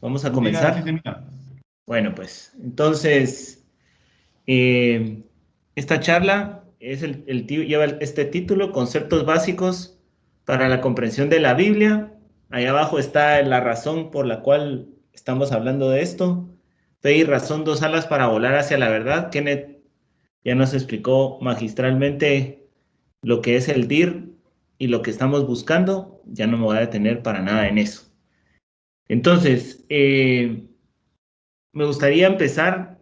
Vamos a Diga, sí, comenzar. señor. Bueno, pues entonces, esta charla es lleva este título, Conceptos Básicos para la Comprensión de la Biblia. Ahí abajo está la razón por la cual estamos hablando de esto. Fe y razón, dos alas para volar hacia la verdad. Kenneth ya nos explicó magistralmente lo que es el DIR y lo que estamos buscando. Ya no me voy a detener para nada en eso. Entonces, me gustaría empezar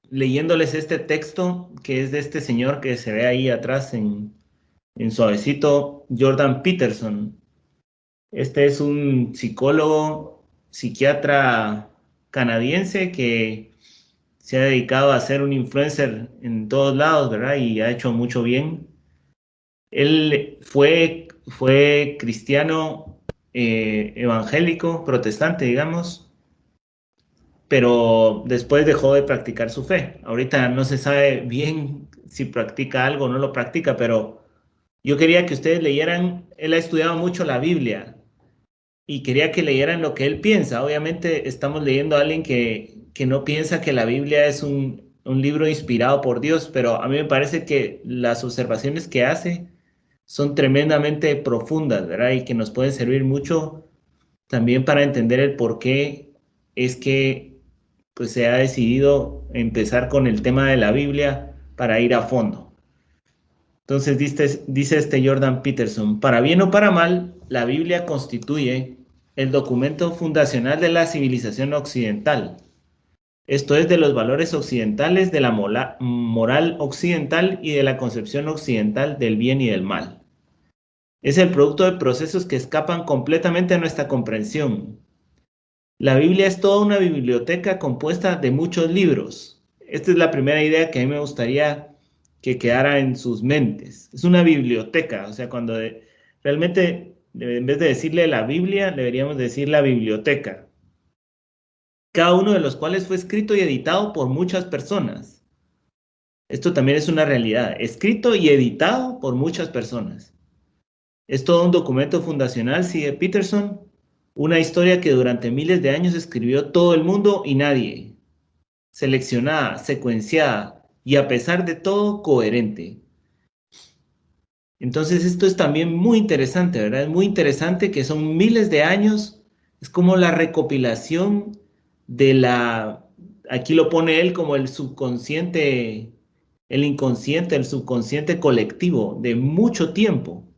leyéndoles este texto que es de este señor que se ve ahí atrás en suavecito, Jordan Peterson. Este es un psicólogo, psiquiatra canadiense que se ha dedicado a ser un influencer en todos lados, ¿verdad? Y ha hecho mucho bien. Él fue cristiano evangélico, protestante, digamos, pero después dejó de practicar su fe. Ahorita no se sabe bien si practica algo o no lo practica, pero yo quería que ustedes leyeran, él ha estudiado mucho la Biblia y quería que leyeran lo que él piensa. Obviamente estamos leyendo a alguien que no piensa que la Biblia es un libro inspirado por Dios, pero a mí me parece que las observaciones que hace son tremendamente profundas, ¿verdad? Y que nos pueden servir mucho también para entender el por qué es que pues, se ha decidido empezar con el tema de la Biblia para ir a fondo. Entonces dice este Jordan Peterson, para bien o para mal, la Biblia constituye el documento fundacional de la civilización occidental. Esto es de los valores occidentales, de la moral occidental y de la concepción occidental del bien y del mal. Es el producto de procesos que escapan completamente a nuestra comprensión. La Biblia es toda una biblioteca compuesta de muchos libros. Esta es la primera idea que a mí me gustaría que quedara en sus mentes. Es una biblioteca, o sea, realmente en vez de decirle la Biblia, deberíamos decir la biblioteca. Cada uno de los cuales fue escrito y editado por muchas personas. Esto también es una realidad, escrito y editado por muchas personas. Es todo un documento fundacional, sigue Peterson, una historia que durante miles de años escribió todo el mundo y nadie, seleccionada, secuenciada y a pesar de todo coherente. Entonces esto es también muy interesante, ¿verdad? Es muy interesante que son miles de años, es como la recopilación de aquí lo pone él como el subconsciente, el inconsciente, el subconsciente colectivo de mucho tiempo.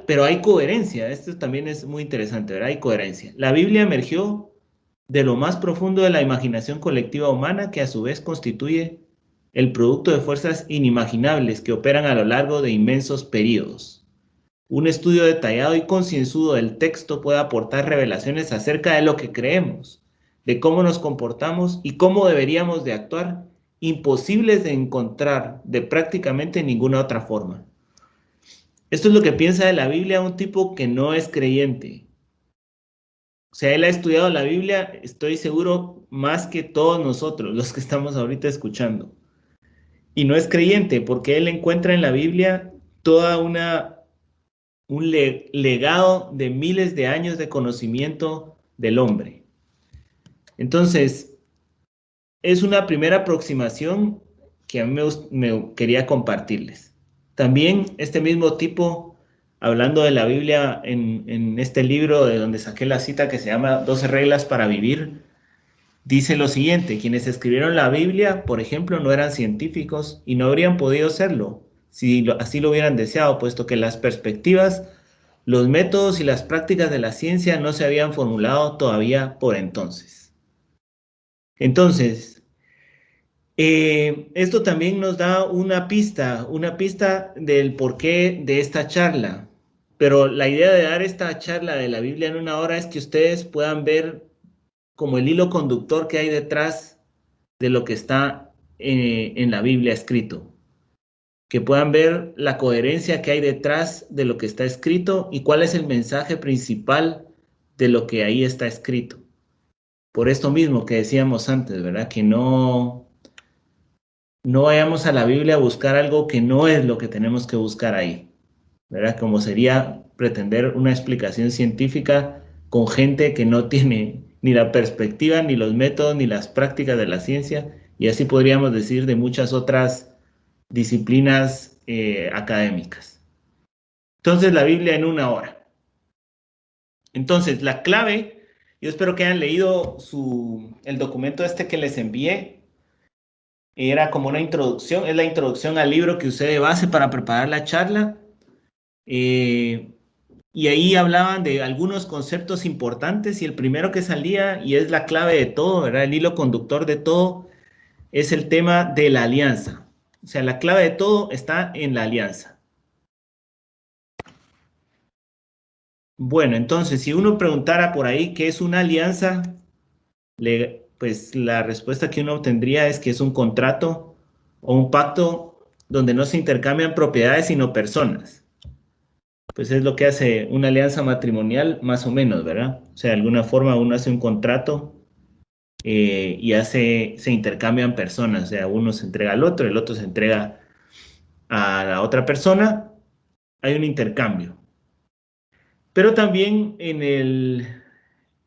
Pero hay coherencia, esto también es muy interesante, ¿verdad? Hay coherencia. La Biblia emergió de lo más profundo de la imaginación colectiva humana, que a su vez constituye el producto de fuerzas inimaginables que operan a lo largo de inmensos períodos. Un estudio detallado y concienzudo del texto puede aportar revelaciones acerca de lo que creemos, de cómo nos comportamos y cómo deberíamos de actuar, imposibles de encontrar de prácticamente ninguna otra forma. Esto es lo que piensa de la Biblia un tipo que no es creyente. O sea, él ha estudiado la Biblia, estoy seguro, más que todos nosotros, los que estamos ahorita escuchando. Y no es creyente porque él encuentra en la Biblia toda un legado de miles de años de conocimiento del hombre. Entonces, es una primera aproximación que a mí me quería compartirles. También este mismo tipo, hablando de la Biblia en este libro de donde saqué la cita que se llama 12 reglas para vivir, dice lo siguiente: quienes escribieron la Biblia, por ejemplo, no eran científicos y no habrían podido serlo si así lo hubieran deseado, puesto que las perspectivas, los métodos y las prácticas de la ciencia no se habían formulado todavía por entonces. Entonces, esto también nos da una pista del porqué de esta charla. Pero la idea de dar esta charla de la Biblia en una hora es que ustedes puedan ver como el hilo conductor que hay detrás de lo que está en la Biblia escrito. Que puedan ver la coherencia que hay detrás de lo que está escrito y cuál es el mensaje principal de lo que ahí está escrito. Por esto mismo que decíamos antes, ¿verdad? Que no vayamos a la Biblia a buscar algo que no es lo que tenemos que buscar ahí, ¿verdad? Como sería pretender una explicación científica con gente que no tiene ni la perspectiva, ni los métodos, ni las prácticas de la ciencia, y así podríamos decir de muchas otras disciplinas académicas. Entonces, la Biblia en una hora. Entonces, la clave, yo espero que hayan leído el documento este que les envié. Era como una introducción, es la introducción al libro que usé de base para preparar la charla. Eh, y ahí hablaban de algunos conceptos importantes y el primero que salía, y es la clave de todo, ¿verdad? El hilo conductor de todo, es el tema de la alianza. O sea, la clave de todo está en la alianza. Bueno, entonces, si uno preguntara por ahí qué es una alianza, pues la respuesta que uno obtendría es que es un contrato o un pacto donde no se intercambian propiedades sino personas. Pues es lo que hace una alianza matrimonial más o menos, ¿verdad? O sea, de alguna forma uno hace un contrato y se intercambian personas, o sea, uno se entrega al otro, el otro se entrega a la otra persona, hay un intercambio. Pero también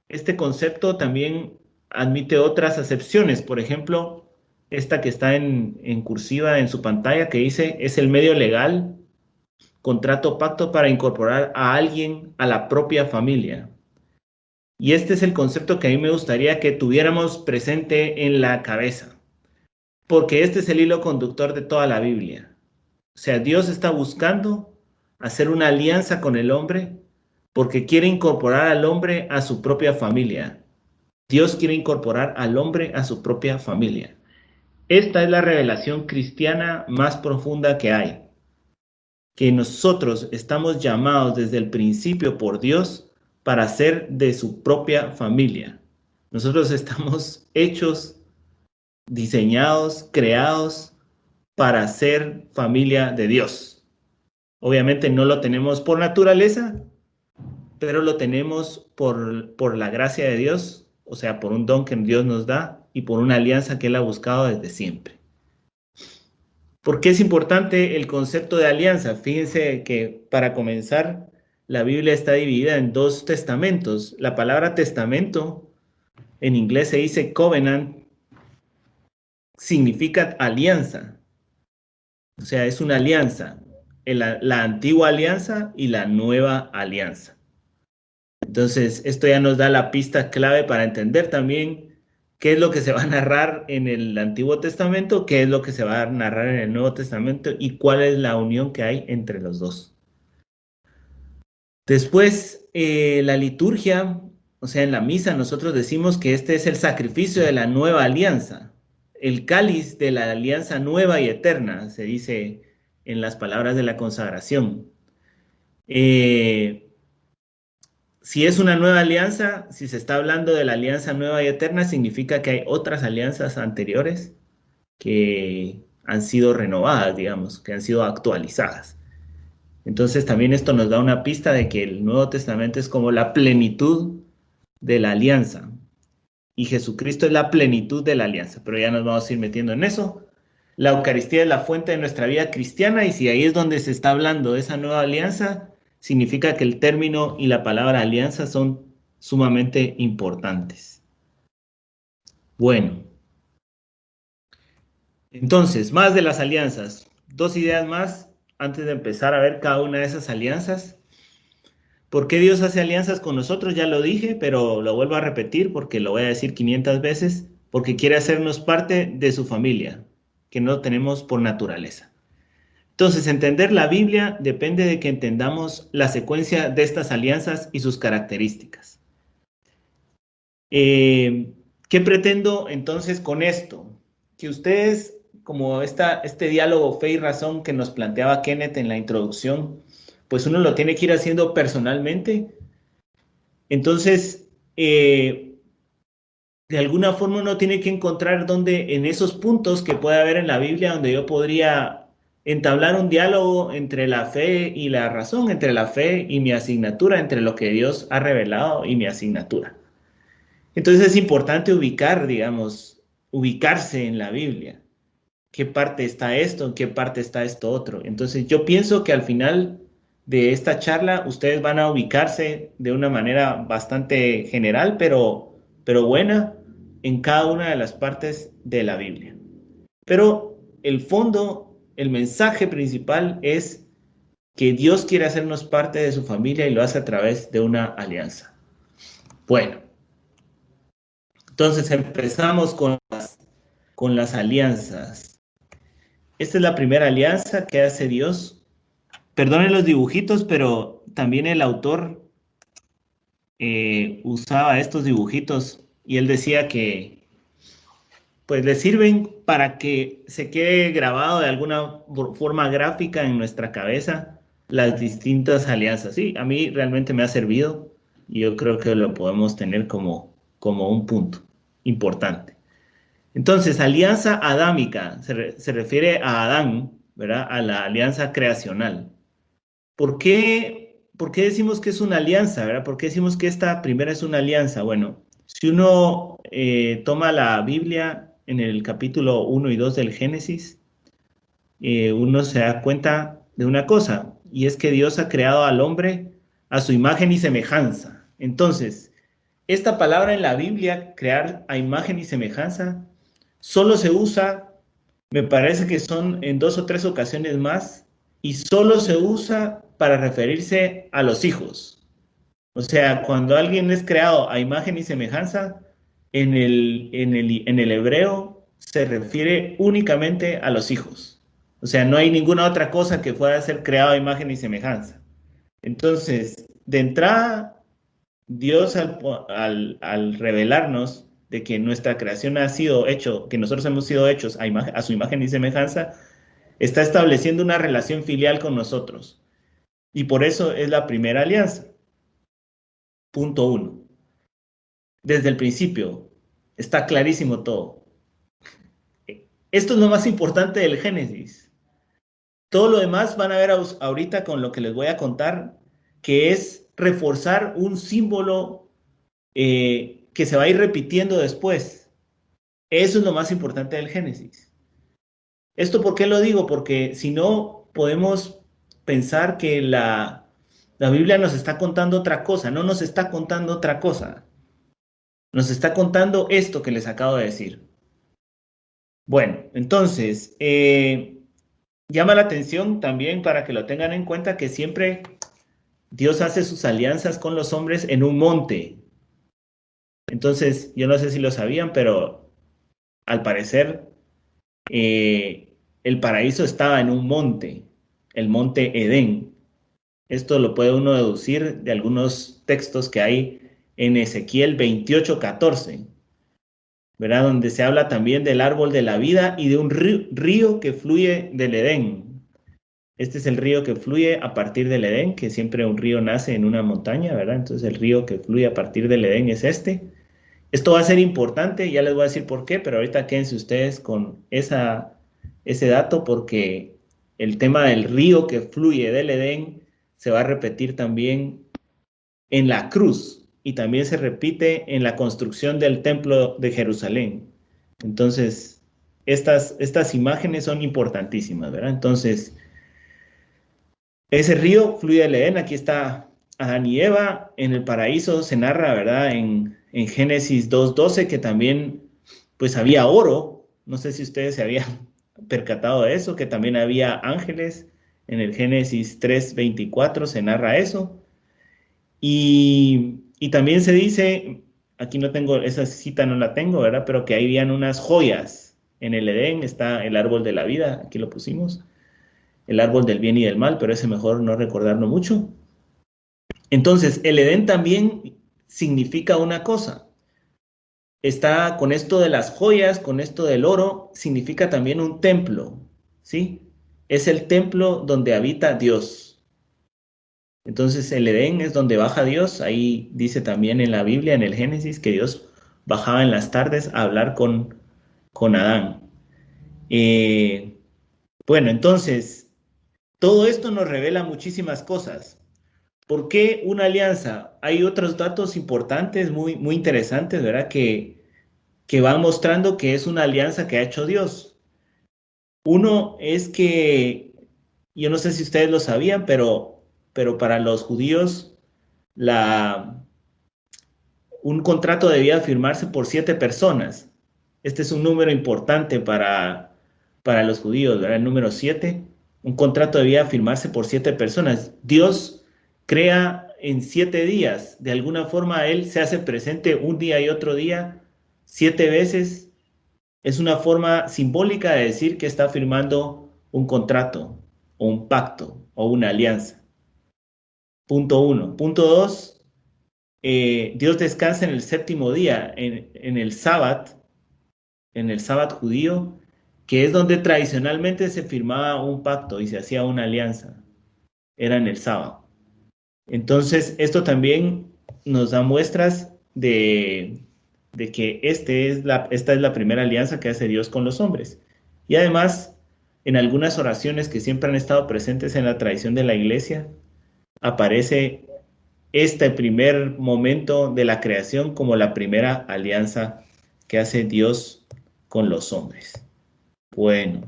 este concepto también admite otras acepciones, por ejemplo, esta que está en cursiva en su pantalla, que dice, es el medio legal, contrato o pacto para incorporar a alguien a la propia familia. Y este es el concepto que a mí me gustaría que tuviéramos presente en la cabeza, porque este es el hilo conductor de toda la Biblia. O sea, Dios está buscando hacer una alianza con el hombre porque quiere incorporar al hombre a su propia familia. Dios quiere incorporar al hombre a su propia familia. Esta es la revelación cristiana más profunda que hay, que nosotros estamos llamados desde el principio por Dios para ser de su propia familia. Nosotros estamos hechos, diseñados, creados para ser familia de Dios. Obviamente no lo tenemos por naturaleza, pero lo tenemos por la gracia de Dios, o sea, por un don que Dios nos da y por una alianza que Él ha buscado desde siempre. ¿Por qué es importante el concepto de alianza? Fíjense que para comenzar, la Biblia está dividida en dos testamentos. La palabra testamento en inglés se dice covenant, significa alianza. O sea, es una alianza, la antigua alianza y la nueva alianza. Entonces, esto ya nos da la pista clave para entender también qué es lo que se va a narrar en el Antiguo Testamento, qué es lo que se va a narrar en el Nuevo Testamento y cuál es la unión que hay entre los dos. Después, la liturgia, o sea, en la misa nosotros decimos que este es el sacrificio de la nueva alianza, el cáliz de la alianza nueva y eterna, se dice en las palabras de la consagración. Si es una nueva alianza, si se está hablando de la alianza nueva y eterna, significa que hay otras alianzas anteriores que han sido renovadas, digamos, que han sido actualizadas. Entonces también esto nos da una pista de que el Nuevo Testamento es como la plenitud de la alianza y Jesucristo es la plenitud de la alianza, pero ya nos vamos a ir metiendo en eso. La Eucaristía es la fuente de nuestra vida cristiana y si ahí es donde se está hablando de esa nueva alianza, significa que el término y la palabra alianza son sumamente importantes. Bueno, entonces, más de las alianzas. Dos ideas más antes de empezar a ver cada una de esas alianzas. ¿Por qué Dios hace alianzas con nosotros? Ya lo dije, pero lo vuelvo a repetir porque lo voy a decir 500 veces, porque quiere hacernos parte de su familia, que no tenemos por naturaleza. Entonces, entender la Biblia depende de que entendamos la secuencia de estas alianzas y sus características. ¿Qué pretendo entonces con esto? Que ustedes, como este diálogo fe y razón que nos planteaba Kenneth en la introducción, pues uno lo tiene que ir haciendo personalmente. Entonces, de alguna forma uno tiene que encontrar donde en esos puntos que puede haber en la Biblia donde yo podría entablar un diálogo entre la fe y la razón, entre la fe y mi asignatura, entre lo que Dios ha revelado y mi asignatura. Entonces es importante ubicar, digamos, ubicarse en la Biblia. ¿Qué parte está esto? ¿En qué parte está esto otro? Entonces yo pienso que al final de esta charla, ustedes van a ubicarse de una manera bastante general, pero buena en cada una de las partes de la Biblia. Pero el fondo, el mensaje principal es que Dios quiere hacernos parte de su familia y lo hace a través de una alianza. Bueno, entonces empezamos con las alianzas. Esta es la primera alianza que hace Dios. Perdonen los dibujitos, pero también el autor usaba estos dibujitos y él decía que pues le sirven para que se quede grabado de alguna forma gráfica en nuestra cabeza las distintas alianzas. Sí, a mí realmente me ha servido y yo creo que lo podemos tener como un punto importante. Entonces, alianza adámica se refiere a Adán, ¿verdad? A la alianza creacional. ¿Por qué decimos que es una alianza, verdad? ¿Por qué decimos que esta primera es una alianza? Bueno, si uno toma la Biblia en el capítulo 1 y 2 del Génesis, uno se da cuenta de una cosa, y es que Dios ha creado al hombre a su imagen y semejanza. Entonces, esta palabra en la Biblia, crear a imagen y semejanza, solo se usa, me parece que son en 2 o 3 ocasiones más, y solo se usa para referirse a los hijos. O sea, cuando alguien es creado a imagen y semejanza, en el hebreo se refiere únicamente a los hijos. O sea, no hay ninguna otra cosa que pueda ser creado a imagen y semejanza. Entonces, de entrada, Dios al revelarnos de que nuestra creación ha sido hecho, que nosotros hemos sido hechos a su imagen y semejanza, está estableciendo una relación filial con nosotros. Y por eso es la primera alianza. Punto 1. Desde el principio está clarísimo todo. Esto es lo más importante del Génesis. Todo lo demás van a ver ahorita con lo que les voy a contar, que es reforzar un símbolo que se va a ir repitiendo después. Eso es lo más importante del Génesis. ¿Esto por qué lo digo? Porque si no, podemos pensar que la Biblia nos está contando otra cosa. No nos está contando otra cosa. Nos está contando esto que les acabo de decir. Bueno, entonces, llama la atención también para que lo tengan en cuenta que siempre Dios hace sus alianzas con los hombres en un monte. Entonces, yo no sé si lo sabían, pero al parecer el paraíso estaba en un monte, el monte Edén. Esto lo puede uno deducir de algunos textos que hay en Ezequiel 28:14, ¿verdad? Donde se habla también del árbol de la vida y de un río que fluye del Edén. Este es el río que fluye a partir del Edén, que siempre un río nace en una montaña, ¿verdad? Entonces el río que fluye a partir del Edén es este. Esto va a ser importante, ya les voy a decir por qué, pero ahorita quédense ustedes con ese dato porque el tema del río que fluye del Edén se va a repetir también en la cruz y también se repite en la construcción del templo de Jerusalén. Entonces, estas imágenes son importantísimas, ¿verdad? Entonces, ese río fluye del Edén, aquí está Adán y Eva, en el paraíso se narra, ¿verdad? En Génesis 2:12 que también pues había oro, no sé si ustedes se habían percatado de eso, que también había ángeles, en el Génesis 3:24 se narra eso, y también se dice, aquí no tengo, esa cita no la tengo, ¿verdad? Pero que habían unas joyas, en el Edén está el árbol de la vida, aquí lo pusimos, el árbol del bien y del mal, pero ese mejor no recordarlo mucho. Entonces, el Edén también significa una cosa. Está con esto de las joyas, con esto del oro, significa también un templo, ¿sí? Es el templo donde habita Dios. Entonces, el Edén es donde baja Dios. Ahí dice también en la Biblia, en el Génesis, que Dios bajaba en las tardes a hablar con Adán. Eh, bueno, entonces, todo esto nos revela muchísimas cosas. ¿Por qué una alianza? Hay otros datos importantes, muy, muy interesantes, ¿verdad? Que van mostrando que es una alianza que ha hecho Dios. Uno es que, yo no sé si ustedes lo sabían, pero pero para los judíos un contrato debía firmarse por 7 personas. Este es un número importante para los judíos, ¿verdad? El número 7. Un contrato debía firmarse por 7 personas. Dios crea en 7 días. De alguna forma, Él se hace presente un día y otro día, 7 veces. Es una forma simbólica de decir que está firmando un contrato, o un pacto, o una alianza. Punto 1. Punto 2. Dios descansa en el séptimo día, en el sábado judío, que es donde tradicionalmente se firmaba un pacto y se hacía una alianza. Era en el sábado. Entonces, esto también nos da muestras de que esta es la primera alianza que hace Dios con los hombres. Y además, en algunas oraciones que siempre han estado presentes en la tradición de la iglesia, aparece este primer momento de la creación como la primera alianza que hace Dios con los hombres. Bueno,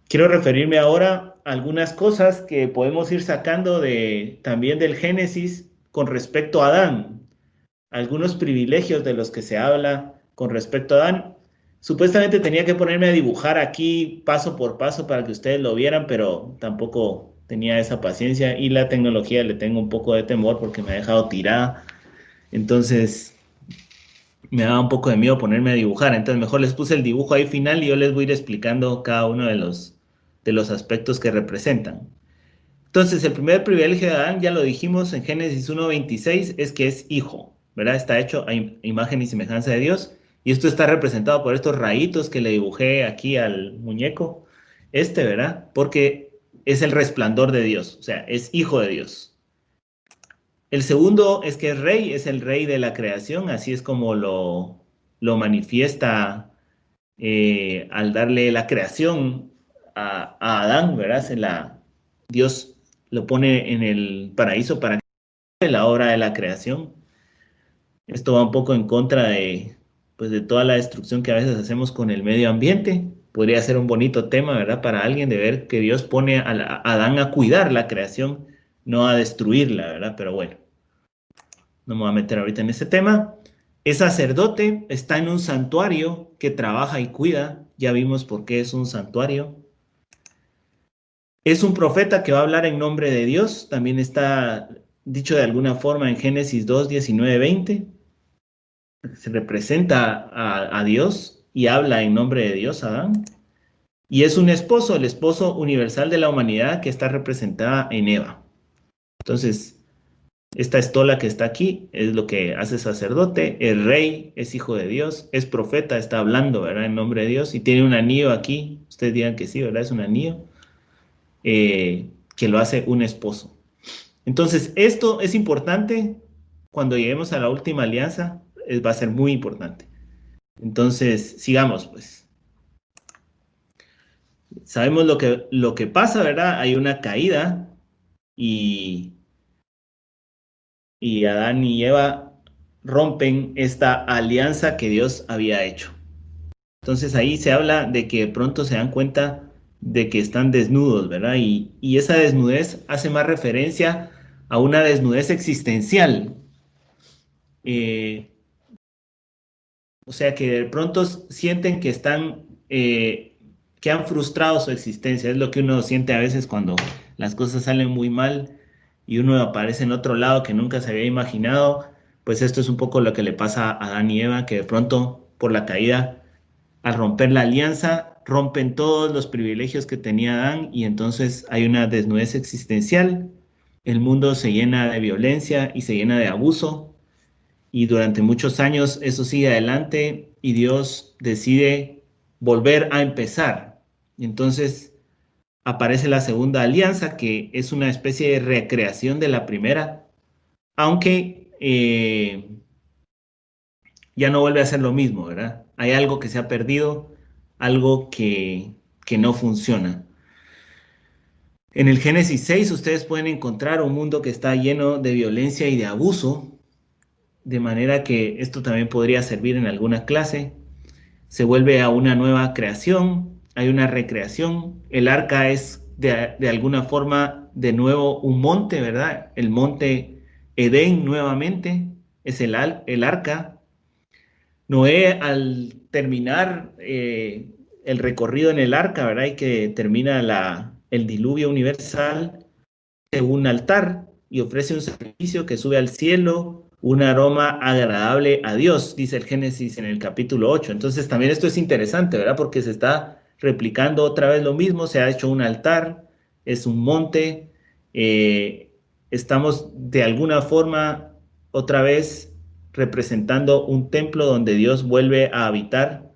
quiero referirme ahora a algunas cosas que podemos ir sacando también del Génesis con respecto a Adán. Algunos privilegios de los que se habla con respecto a Adán. Supuestamente tenía que ponerme a dibujar aquí paso por paso para que ustedes lo vieran, pero tampoco tenía esa paciencia, y la tecnología le tengo un poco de temor porque me ha dejado tirada. Entonces me daba un poco de miedo ponerme a dibujar. Entonces mejor les puse el dibujo ahí final y yo les voy a ir explicando cada uno de los aspectos que representan. Entonces, el primer privilegio de Adán, ya lo dijimos en Génesis 1:26, es que es hijo, ¿verdad? Está hecho a imagen y semejanza de Dios. Y esto está representado por estos rayitos que le dibujé aquí al muñeco, ¿verdad? Porque es el resplandor de Dios, o sea, es hijo de Dios. El segundo es que es el rey de la creación, así es como lo manifiesta al darle la creación a Adán, ¿verdad? Dios lo pone en el paraíso para que la obra de la creación. Esto va un poco en contra pues, de toda la destrucción que a veces hacemos con el medio ambiente. Podría ser un bonito tema, ¿verdad? Para alguien de ver que Dios pone a Adán a cuidar la creación, no a destruirla, ¿verdad? Pero bueno, no me voy a meter ahorita en ese tema. Es sacerdote, está en un santuario que trabaja y cuida. Ya vimos por qué es un santuario. Es un profeta que va a hablar en nombre de Dios. También está dicho de alguna forma en Génesis 2, 19, 20. Se representa a Dios y habla en nombre de Dios, Adán. Y es un esposo, el esposo universal de la humanidad, que está representada en Eva. Entonces, esta estola que está aquí es lo que hace sacerdote. El rey es hijo de Dios, es profeta, está hablando, ¿verdad? En nombre de Dios. Y tiene un anillo aquí. Ustedes digan que sí, ¿verdad? Es un anillo. Que lo hace un esposo. Entonces, esto es importante cuando lleguemos a la última alianza, va a ser muy importante. Entonces, sigamos, pues. Sabemos lo que pasa, ¿verdad? Hay una caída y Adán y Eva rompen esta alianza que Dios había hecho. Entonces ahí se habla de que de pronto se dan cuenta de que están desnudos, ¿verdad? Y esa desnudez hace más referencia a una desnudez existencial. O sea, que de pronto sienten que que han frustrado su existencia. Es lo que uno siente a veces cuando las cosas salen muy mal y uno aparece en otro lado que nunca se había imaginado. Pues esto es un poco lo que le pasa a Adán y Eva, que de pronto por la caída, al romper la alianza, rompen todos los privilegios que tenía Adán y entonces hay una desnudez existencial. El mundo se llena de violencia y se llena de abuso, y durante muchos años eso sigue adelante y Dios decide volver a empezar. Y entonces aparece la segunda alianza, que es una especie de recreación de la primera, aunque ya no vuelve a ser lo mismo, ¿verdad? Hay algo que se ha perdido, algo que no funciona. En el Génesis 6 ustedes pueden encontrar un mundo que está lleno de violencia y de abuso, de manera que esto también podría servir en alguna clase. Se vuelve a una nueva creación, hay una recreación. El arca es de alguna forma de nuevo un monte, ¿verdad? El monte Edén nuevamente, es el arca. Noé, al terminar el recorrido en el arca, ¿verdad? Y que termina el diluvio universal, un altar y ofrece un sacrificio que sube al cielo, un aroma agradable a Dios, dice el Génesis en el capítulo 8. Entonces también esto es interesante, ¿verdad? Porque se está replicando otra vez lo mismo, se ha hecho un altar, es un monte, estamos de alguna forma otra vez representando un templo donde Dios vuelve a habitar.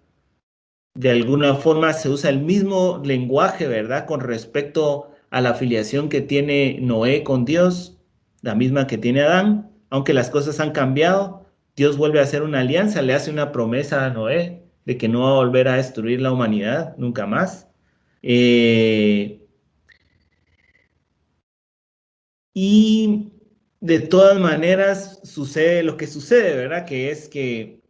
De alguna forma se usa el mismo lenguaje, ¿verdad? Con respecto a la afiliación que tiene Noé con Dios, la misma que tiene Adán, aunque las cosas han cambiado, Dios vuelve a hacer una alianza, le hace una promesa a Noé de que no va a volver a destruir la humanidad nunca más. Eh, y de todas maneras sucede lo que sucede, ¿verdad? Que es que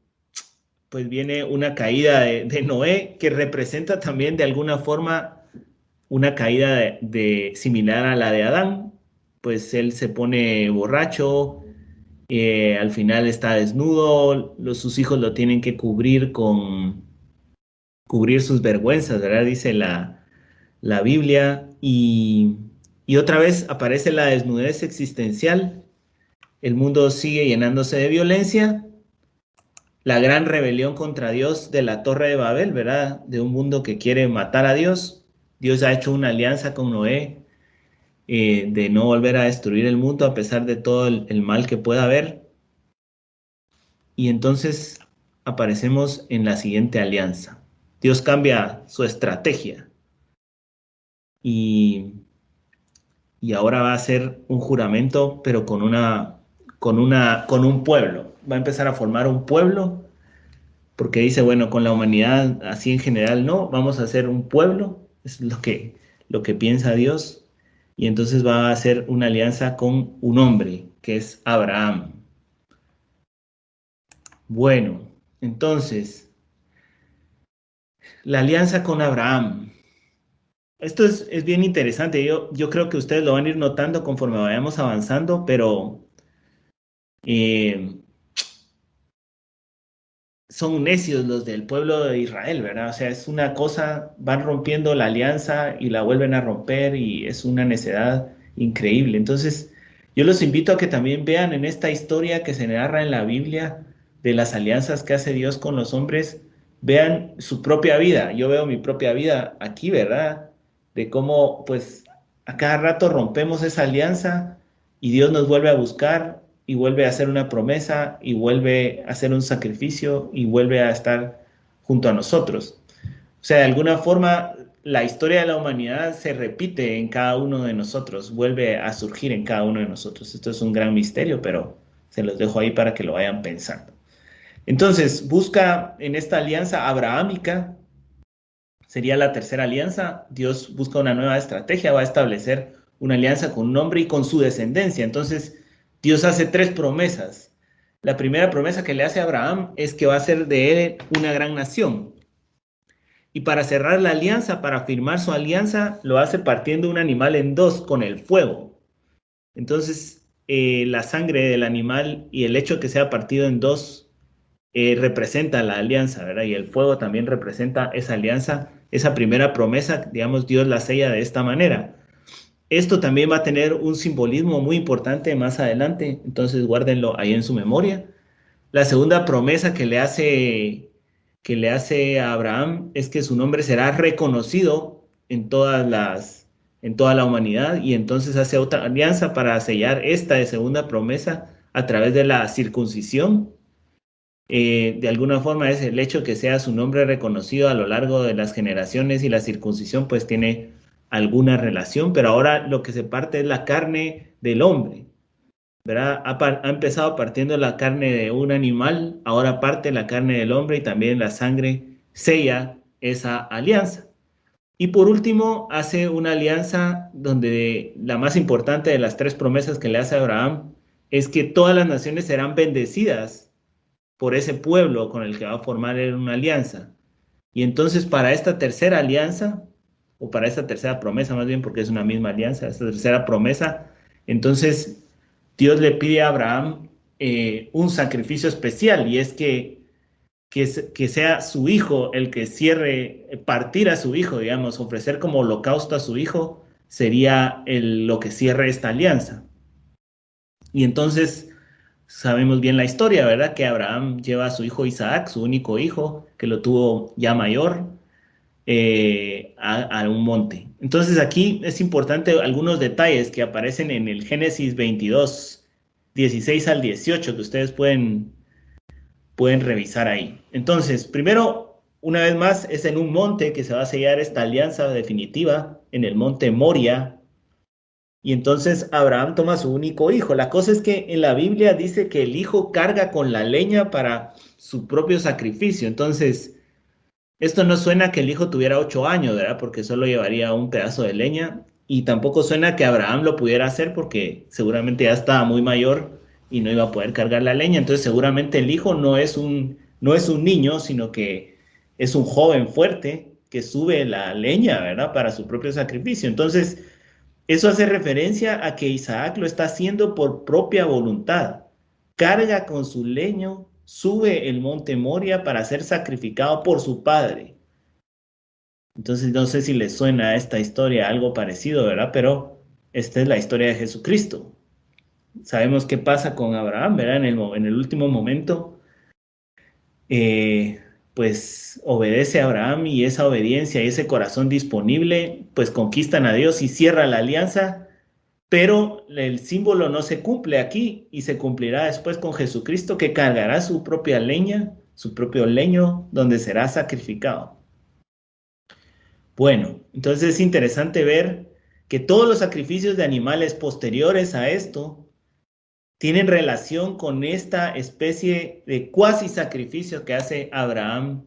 pues viene una caída de Noé que representa también de alguna forma una caída similar a la de Adán, pues él se pone borracho, al final está desnudo, sus hijos lo tienen que cubrir con cubrir sus vergüenzas, ¿verdad? Dice la Biblia, y otra vez aparece la desnudez existencial, el mundo sigue llenándose de violencia, la gran rebelión contra Dios de la Torre de Babel, ¿verdad? De un mundo que quiere matar a Dios. Dios ha hecho una alianza con Noé de no volver a destruir el mundo a pesar de todo el mal que pueda haber. Y entonces aparecemos en la siguiente alianza. Dios cambia su estrategia y, y ahora va a hacer un juramento, pero con un pueblo. Va a empezar a formar un pueblo porque dice, bueno, con la humanidad así en general no, vamos a hacer un pueblo, es lo que piensa Dios, y entonces va a hacer una alianza con un hombre, que es Abraham. Bueno, entonces, la alianza con Abraham. Esto es bien interesante, yo creo que ustedes lo van a ir notando conforme vayamos avanzando, pero eh, son necios los del pueblo de Israel, ¿verdad? O sea, es una cosa, van rompiendo la alianza y la vuelven a romper y es una necedad increíble. Entonces, yo los invito a que también vean en esta historia que se narra en la Biblia de las alianzas que hace Dios con los hombres, vean su propia vida. Yo veo mi propia vida aquí, ¿verdad? De cómo, pues, a cada rato rompemos esa alianza y Dios nos vuelve a buscar y vuelve a hacer una promesa y vuelve a hacer un sacrificio y vuelve a estar junto a nosotros. O sea, de alguna forma, la historia de la humanidad se repite en cada uno de nosotros, vuelve a surgir en cada uno de nosotros. Esto es un gran misterio, pero se los dejo ahí para que lo vayan pensando. Entonces, busca en esta alianza abrahámica, sería la tercera alianza. Dios busca una nueva estrategia, va a establecer una alianza con un hombre y con su descendencia. Entonces, Dios hace tres promesas. La primera promesa que le hace a Abraham es que va a ser de él una gran nación. Y para cerrar la alianza, para firmar su alianza, lo hace partiendo un animal en dos con el fuego. Entonces, la sangre del animal y el hecho de que sea partido en dos representa la alianza, ¿verdad? Y el fuego también representa esa alianza, esa primera promesa, digamos, Dios la sella de esta manera. Esto también va a tener un simbolismo muy importante más adelante, entonces guárdenlo ahí en su memoria. La segunda promesa que le hace a Abraham es que su nombre será reconocido en toda la humanidad y entonces hace otra alianza para sellar esta segunda promesa a través de la circuncisión. De alguna forma es el hecho que sea su nombre reconocido a lo largo de las generaciones y la circuncisión pues tiene alguna relación, pero ahora lo que se parte es la carne del hombre, ¿verdad? Ha empezado partiendo la carne de un animal, ahora parte la carne del hombre y también la sangre sella esa alianza. Y por último, hace una alianza donde la más importante de las tres promesas que le hace a Abraham es que todas las naciones serán bendecidas por ese pueblo con el que va a formar una alianza. Y entonces para esta tercera alianza, o para esta tercera promesa, más bien porque es una misma alianza, esta tercera promesa. Entonces, Dios le pide a Abraham un sacrificio especial, y es que sea su hijo el que cierre, partir a su hijo, digamos, ofrecer como holocausto a su hijo, sería lo que cierre esta alianza. Y entonces sabemos bien la historia, ¿verdad? Que Abraham lleva a su hijo Isaac, su único hijo, que lo tuvo ya mayor, a un monte. Entonces aquí es importante algunos detalles que aparecen en el Génesis 22, 16 al 18, que ustedes pueden revisar ahí. Entonces, primero, una vez más, es en un monte que se va a sellar esta alianza definitiva, en el monte Moria. Y entonces Abraham toma a su único hijo. La cosa es que en la Biblia dice que el hijo carga con la leña para su propio sacrificio. Entonces, esto no suena que el hijo tuviera 8 años, ¿verdad? Porque solo llevaría un pedazo de leña. Y tampoco suena que Abraham lo pudiera hacer porque seguramente ya estaba muy mayor y no iba a poder cargar la leña. Entonces, seguramente el hijo no es un niño, sino que es un joven fuerte que sube la leña, ¿verdad? Para su propio sacrificio. Entonces, eso hace referencia a que Isaac lo está haciendo por propia voluntad. Carga con su leño, sube el monte Moria para ser sacrificado por su padre. Entonces, no sé si les suena a esta historia algo parecido, ¿verdad? Pero esta es la historia de Jesucristo. Sabemos qué pasa con Abraham, ¿verdad? En el último momento, eh, pues obedece a Abraham, y esa obediencia y ese corazón disponible, pues conquistan a Dios y cierra la alianza. Pero el símbolo no se cumple aquí, y se cumplirá después con Jesucristo, que cargará su propia leña, su propio leño, donde será sacrificado. Bueno, entonces es interesante ver que todos los sacrificios de animales posteriores a esto tienen relación con esta especie de cuasi sacrificio que hace Abraham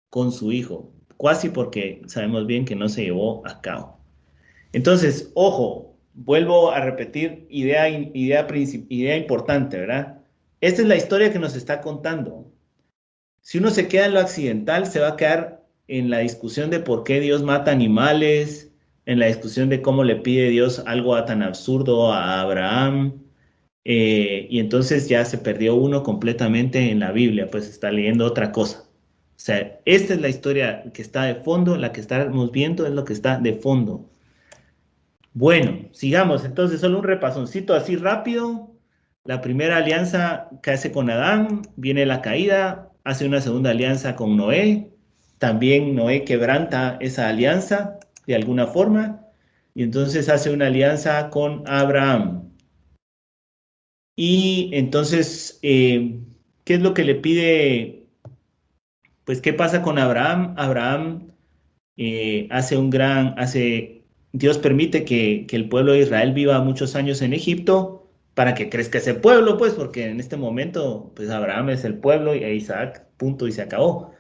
con su hijo. Cuasi porque sabemos bien que no se llevó a cabo. Entonces, ojo, vuelvo a repetir idea importante, ¿verdad? Esta es la historia que nos está contando. Si uno se queda en lo accidental, se va a quedar en la discusión de por qué Dios mata animales, en la discusión de cómo le pide Dios algo tan absurdo a Abraham, y entonces ya se perdió uno completamente en la Biblia, pues está leyendo otra cosa. O sea, esta es la historia que está de fondo, la que estamos viendo es lo que está de fondo. Bueno, sigamos. Entonces, solo un repasoncito así rápido. La primera alianza que hace con Adán, viene la caída, hace una segunda alianza con Noé. También Noé quebranta esa alianza de alguna forma, y entonces hace una alianza con Abraham. Y entonces, ¿qué es lo que le pide? Pues, ¿qué pasa con Abraham? Abraham Dios permite que el pueblo de Israel viva muchos años en Egipto para que crezca ese pueblo, pues, porque en este momento, pues, Abraham es el pueblo y Isaac, punto, y se acabó.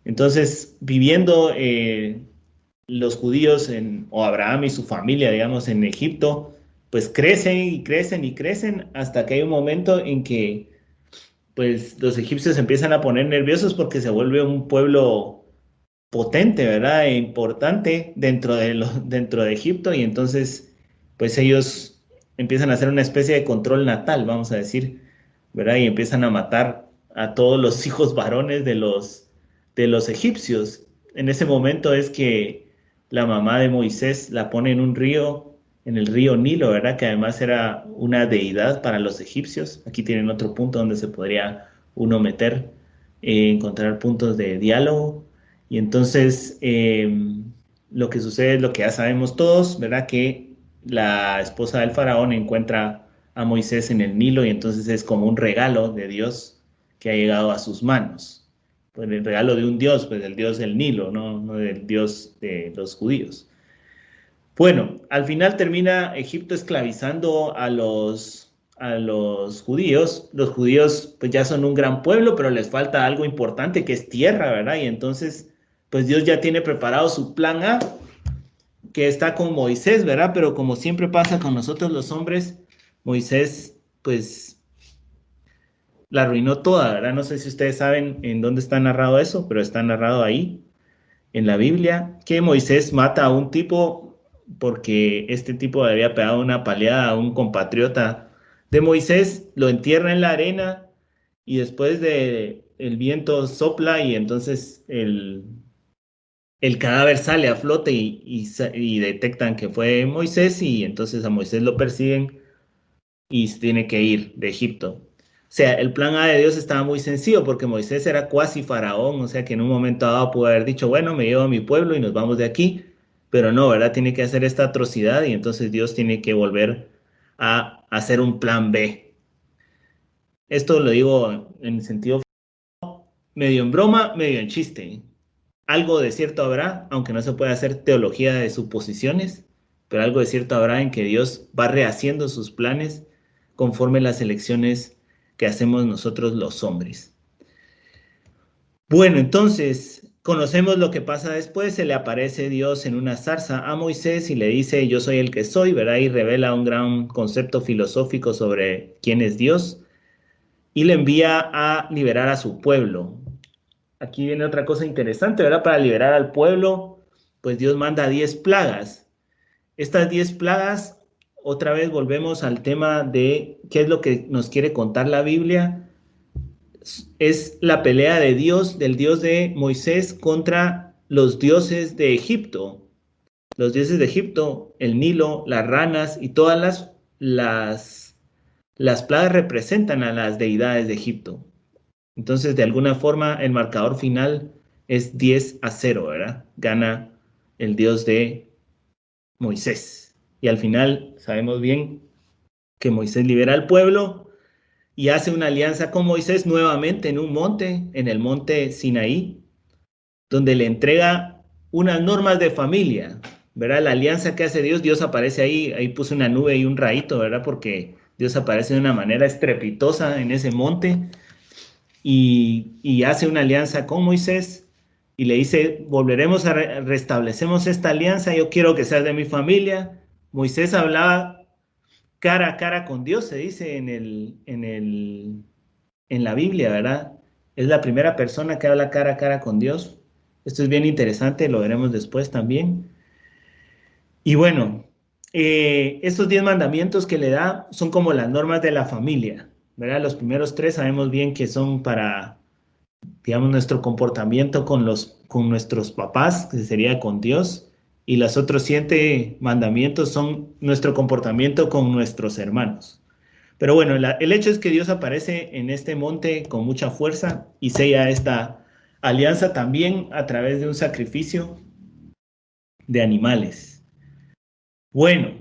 Entonces, viviendo los judíos o Abraham y su familia, digamos, en Egipto, pues crecen y crecen y crecen hasta que hay un momento en que, pues, los egipcios empiezan a poner nerviosos porque se vuelve un pueblo potente, ¿verdad? E importante dentro de Egipto, y entonces, pues ellos empiezan a hacer una especie de control natal, vamos a decir, ¿verdad? Y empiezan a matar a todos los hijos varones de los egipcios. En ese momento es que la mamá de Moisés la pone en un río, en el río Nilo, ¿verdad? Que además era una deidad para los egipcios. Aquí tienen otro punto donde se podría uno meter, encontrar puntos de diálogo. Y entonces, lo que sucede es lo que ya sabemos todos, ¿verdad? Que la esposa del faraón encuentra a Moisés en el Nilo, y entonces es como un regalo de Dios que ha llegado a sus manos. Pues el regalo de un Dios, pues el Dios del Nilo, no del Dios de los judíos. Bueno, al final termina Egipto esclavizando a los judíos. Los judíos pues ya son un gran pueblo, pero les falta algo importante, que es tierra, ¿verdad? Y entonces pues Dios ya tiene preparado su plan A, que está con Moisés, ¿verdad? Pero como siempre pasa con nosotros los hombres, Moisés pues la arruinó toda, ¿verdad? No sé si ustedes saben en dónde está narrado eso, pero está narrado ahí. en la Biblia, que Moisés mata a un tipo porque este tipo había pegado una paleada a un compatriota de Moisés, lo entierra en la arena y después el viento sopla y entonces el cadáver sale a flote y detectan que fue Moisés y entonces a Moisés lo persiguen y se tiene que ir de Egipto. O sea, el plan A de Dios estaba muy sencillo porque Moisés era cuasi faraón, o sea que en un momento dado pudo haber dicho, bueno, me llevo a mi pueblo y nos vamos de aquí, pero no, ¿verdad? Tiene que hacer esta atrocidad y entonces Dios tiene que volver a hacer un plan B. Esto lo digo en sentido medio en broma, medio en chiste. Algo de cierto habrá, aunque no se puede hacer teología de suposiciones, pero algo de cierto habrá en que Dios va rehaciendo sus planes conforme las elecciones que hacemos nosotros los hombres. Bueno, entonces conocemos lo que pasa después. Se le aparece Dios en una zarza a Moisés y le dice, yo soy el que soy, ¿verdad? Y revela un gran concepto filosófico sobre quién es Dios y le envía a liberar a su pueblo. Aquí viene otra cosa interesante, ¿verdad? Para liberar al pueblo, pues Dios manda 10 plagas. Estas 10 plagas, otra vez volvemos al tema de qué es lo que nos quiere contar la Biblia. Es la pelea de Dios, del Dios de Moisés contra los dioses de Egipto. Los dioses de Egipto, el Nilo, las ranas y todas las plagas representan a las deidades de Egipto. Entonces, de alguna forma, el marcador final es 10-0, ¿verdad? Gana el Dios de Moisés. Y al final sabemos bien que Moisés libera al pueblo y hace una alianza con Moisés nuevamente en un monte, en el monte Sinaí, donde le entrega unas normas de familia, ¿verdad? La alianza que hace Dios, Dios aparece ahí puso una nube y un rayito, ¿verdad? Porque Dios aparece de una manera estrepitosa en ese monte y hace una alianza con Moisés y le dice, volveremos restablecemos esta alianza, yo quiero que seas de mi familia. Moisés hablaba cara a cara con Dios, se dice en la Biblia, ¿verdad? Es la primera persona que habla cara a cara con Dios. Esto es bien interesante, lo veremos después también. Y bueno, estos 10 mandamientos que le da son como las normas de la familia, ¿verdad? Los primeros 3 sabemos bien que son para, digamos, nuestro comportamiento con nuestros papás, que sería con Dios, y los otros 7 mandamientos son nuestro comportamiento con nuestros hermanos. Pero bueno, el hecho es que Dios aparece en este monte con mucha fuerza y sella esta alianza también a través de un sacrificio de animales. Bueno,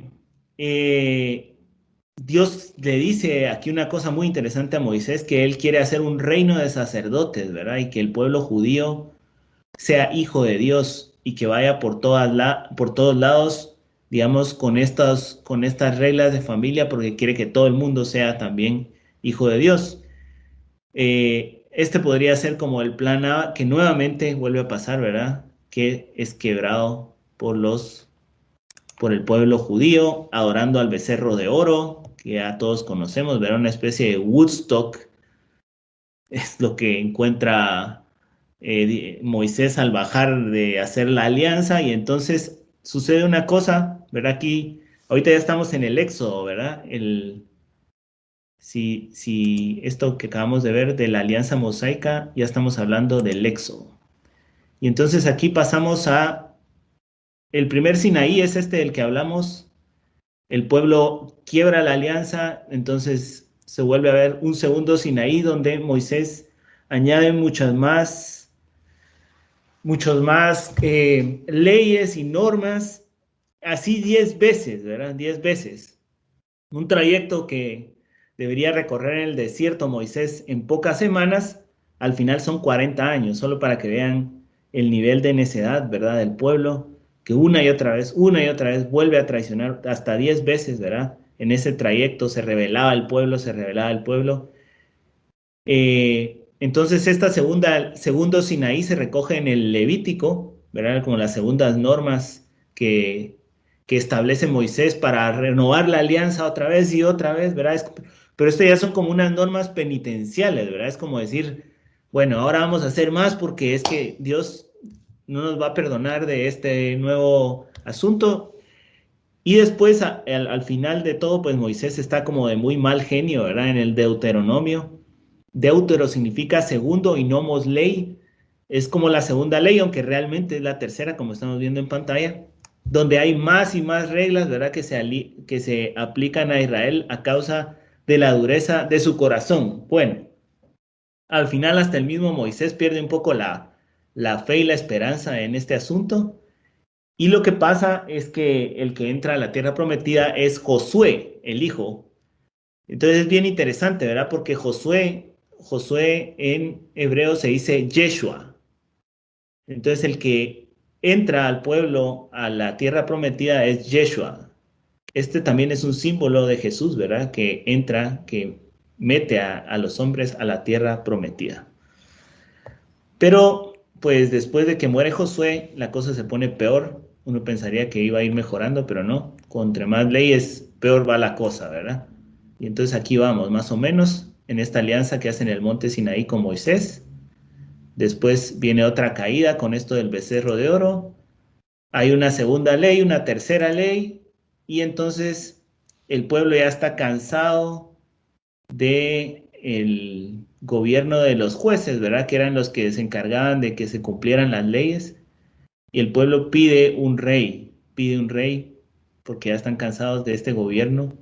Dios le dice aquí una cosa muy interesante a Moisés, que él quiere hacer un reino de sacerdotes, ¿verdad? Y que el pueblo judío sea hijo de Dios y que vaya por todos lados, digamos, con estas reglas de familia, porque quiere que todo el mundo sea también hijo de Dios. Este podría ser como el plan A, que nuevamente vuelve a pasar, ¿verdad? Que es quebrado por el pueblo judío, adorando al becerro de oro, que ya todos conocemos, ¿verdad? Una especie de Woodstock, es lo que encuentra Moisés al bajar de hacer la alianza y entonces sucede una cosa, ¿verdad? Aquí, ahorita ya estamos en el Éxodo, ¿verdad? Si esto que acabamos de ver de la alianza mosaica, ya estamos hablando del Éxodo. Y entonces aquí pasamos el primer Sinaí es este del que hablamos, el pueblo quiebra la alianza, entonces se vuelve a ver un segundo Sinaí donde Moisés añade muchos más leyes y normas, así 10 veces, ¿verdad? 10 veces. Un trayecto que debería recorrer en el desierto Moisés en pocas semanas, al final son 40 años, solo para que vean el nivel de necedad, ¿verdad? Del pueblo, que una y otra vez vuelve a traicionar hasta 10 veces, ¿verdad? En ese trayecto se rebelaba el pueblo, se rebelaba el pueblo. Entonces, segundo Sinaí se recoge en el Levítico, ¿verdad? Como las segundas normas que establece Moisés para renovar la alianza otra vez, ¿verdad? Pero esto ya son como unas normas penitenciales, ¿verdad? Es como decir, bueno, ahora vamos a hacer más porque es que Dios no nos va a perdonar de este nuevo asunto. Y después, al final de todo, pues Moisés está como de muy mal genio, ¿verdad? En el Deuteronomio. Deutero significa segundo y nomos ley. Es como la segunda ley, aunque realmente es la tercera, como estamos viendo en pantalla, donde hay más y más reglas, ¿verdad? Que se aplican a Israel a causa de la dureza de su corazón. Bueno, al final hasta el mismo Moisés pierde un poco la fe y la esperanza en este asunto. Y lo que pasa es que el que entra a la tierra prometida es Josué, el hijo. Entonces es bien interesante, ¿verdad? Porque Josué en hebreo se dice Yeshua. Entonces el que entra al pueblo a la tierra prometida es Yeshua. Este también es un símbolo de Jesús, ¿verdad? Que entra, que mete a los hombres a la tierra prometida. Pero pues después de que muere Josué, la cosa se pone peor. Uno pensaría que iba a ir mejorando, pero no. Contra más leyes, peor va la cosa, ¿verdad? Y entonces aquí vamos, más o menos, en esta alianza que hace en el monte Sinaí con Moisés. Después viene otra caída con esto del becerro de oro. Hay una segunda ley, una tercera ley, y entonces el pueblo ya está cansado de el gobierno de los jueces, ¿verdad? Que eran los que se encargaban de que se cumplieran las leyes. Y el pueblo pide un rey, porque ya están cansados de este gobierno.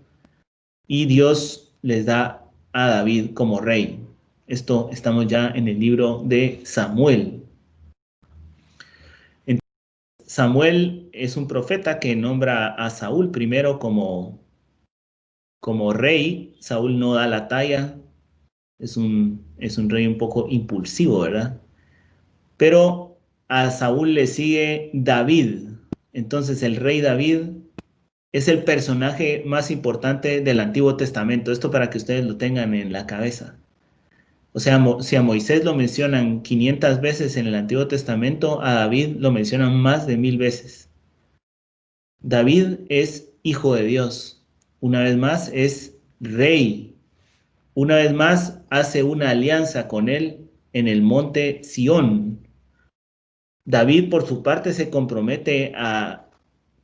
Y Dios les da a David como rey. Esto estamos ya en el libro de Samuel. Samuel es un profeta que nombra a Saúl primero como rey. Saúl no da la talla, es un rey un poco impulsivo, ¿verdad? Pero a Saúl le sigue David. Entonces el rey David es el personaje más importante del Antiguo Testamento. Esto para que ustedes lo tengan en la cabeza. O sea, si a Moisés lo mencionan 500 veces en el Antiguo Testamento, a David lo mencionan más de 1000 veces. David es hijo de Dios. Una vez más es rey. Una vez más hace una alianza con él en el monte Sión. David, por su parte, se compromete a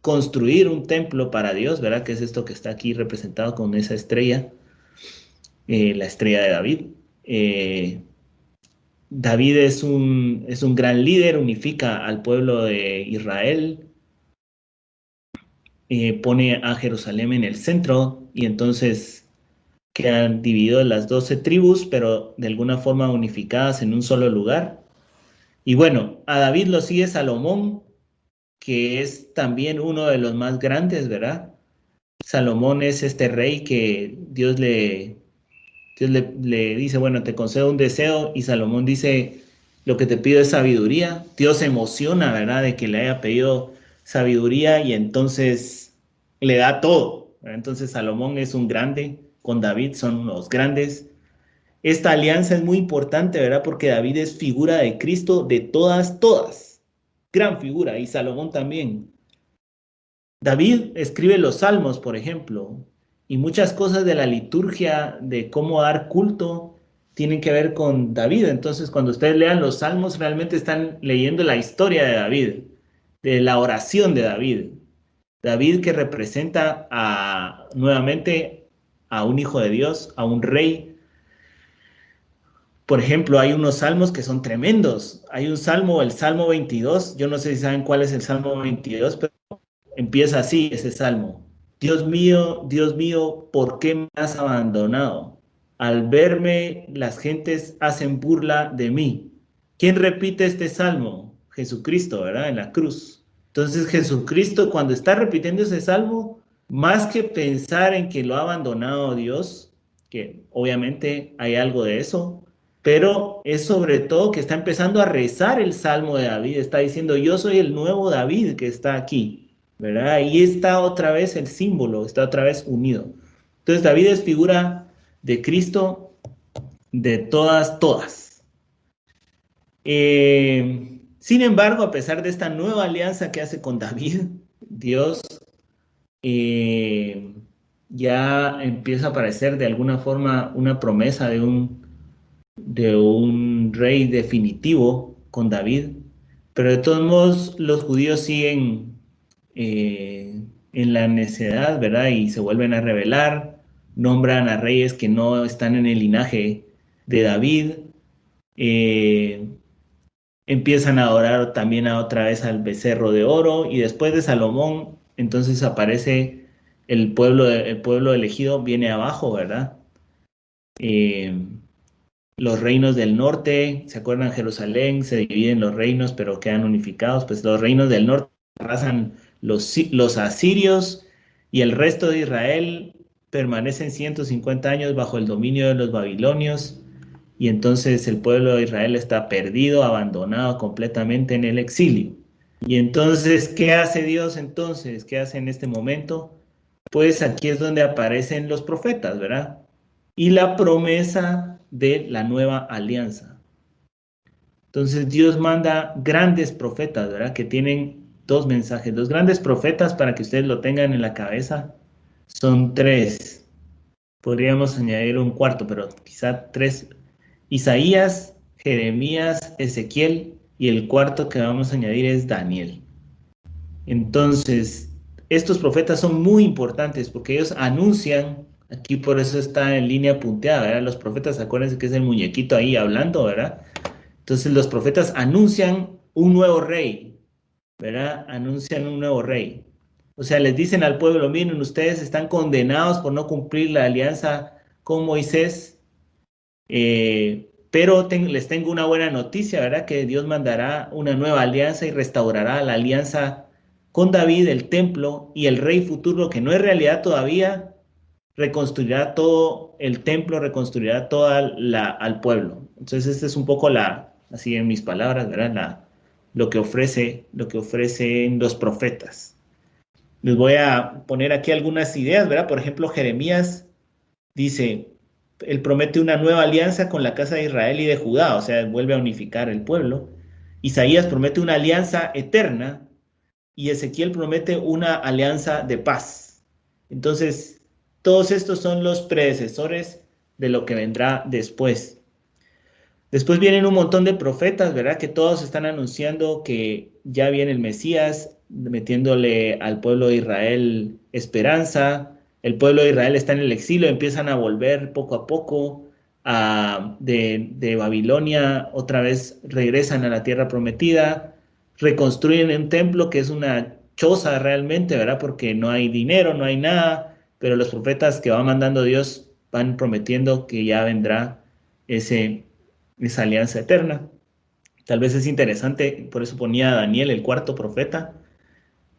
construir un templo para Dios, ¿verdad? Que es esto que está aquí representado con esa estrella, la estrella de David. David es un gran líder, unifica al pueblo de Israel, pone a Jerusalén en el centro y entonces quedan divididas las 12 tribus, pero de alguna forma unificadas en un solo lugar. Y bueno, a David lo sigue Salomón, que es también uno de los más grandes, ¿verdad? Salomón es este rey que le dice, bueno, te concedo un deseo, y Salomón dice, lo que te pido es sabiduría. Dios se emociona, ¿verdad?, de que le haya pedido sabiduría y entonces le da todo, ¿verdad? Entonces Salomón es un grande, con David son unos grandes. Esta alianza es muy importante, ¿verdad? Porque David es figura de Cristo de todas, gran figura, y Salomón también. David escribe los salmos, por ejemplo, y muchas cosas de la liturgia, de cómo dar culto, tienen que ver con David. Entonces, cuando ustedes lean los salmos, realmente están leyendo la historia de David, de la oración de David. David que representa nuevamente a un hijo de Dios, a un rey. Por ejemplo, hay unos salmos que son tremendos. Hay un salmo, el Salmo 22. Yo no sé si saben cuál es el Salmo 22, pero empieza así ese salmo. Dios mío, ¿por qué me has abandonado? Al verme, las gentes hacen burla de mí. ¿Quién repite este salmo? Jesucristo, ¿verdad? En la cruz. Entonces Jesucristo, cuando está repitiendo ese salmo, más que pensar en que lo ha abandonado Dios, que obviamente hay algo de eso, pero es sobre todo que está empezando a rezar el salmo de David. Está diciendo, yo soy el nuevo David que está aquí. ¿Verdad? Ahí está otra vez el símbolo, está otra vez unido. Entonces David es figura de Cristo de todas. Sin embargo, a pesar de esta nueva alianza que hace con David, Dios eh, ya empieza a aparecer de alguna forma una promesa de un rey definitivo con David. Pero de todos modos, los judíos siguen en la necedad, ¿verdad? Y se vuelven a rebelar, nombran a reyes que no están en el linaje de David, eh, empiezan a adorar también a otra vez al becerro de oro, y después de Salomón, entonces aparece el pueblo elegido viene abajo, ¿verdad? Eh, los reinos del norte, ¿se acuerdan? Jerusalén, se dividen los reinos, pero quedan unificados. Pues los reinos del norte arrasan los asirios, y el resto de Israel permanecen 150 años bajo el dominio de los babilonios, y entonces el pueblo de Israel está perdido, abandonado completamente en el exilio. Y entonces, ¿qué hace Dios entonces? ¿Qué hace en este momento? Pues aquí es donde aparecen los profetas, ¿verdad? Y la promesa de la nueva alianza. Entonces Dios manda grandes profetas, ¿verdad? Que tienen dos mensajes. Los grandes profetas, para que ustedes lo tengan en la cabeza, son tres. Podríamos añadir un cuarto, pero quizá tres. Isaías, Jeremías, Ezequiel, y el cuarto que vamos a añadir es Daniel. Entonces, estos profetas son muy importantes porque ellos anuncian, aquí por eso está en línea punteada, ¿verdad? Los profetas, acuérdense que es el muñequito ahí hablando, ¿verdad? Entonces los profetas anuncian un nuevo rey, ¿verdad? Anuncian un nuevo rey. O sea, les dicen al pueblo, miren, ustedes están condenados por no cumplir la alianza con Moisés, pero les tengo una buena noticia, ¿verdad? Que Dios mandará una nueva alianza y restaurará la alianza con David, el templo, y el rey futuro, que no es realidad todavía, reconstruirá todo el templo, reconstruirá al pueblo. Entonces, esta es un poco así en mis palabras, ¿verdad? Lo que ofrecen los profetas. Les voy a poner aquí algunas ideas, ¿verdad? Por ejemplo, Jeremías dice, él promete una nueva alianza con la casa de Israel y de Judá, o sea, vuelve a unificar el pueblo. Isaías promete una alianza eterna, y Ezequiel promete una alianza de paz. Entonces, todos estos son los predecesores de lo que vendrá después. Después vienen un montón de profetas, ¿verdad? Que todos están anunciando que ya viene el Mesías, metiéndole al pueblo de Israel esperanza. El pueblo de Israel está en el exilio, empiezan a volver poco a poco de Babilonia, otra vez regresan a la tierra prometida, reconstruyen un templo que es una choza realmente, ¿verdad? Porque no hay dinero, no hay nada, pero los profetas que va mandando Dios van prometiendo que ya vendrá esa alianza eterna. Tal vez es interesante, por eso ponía a Daniel, el cuarto profeta,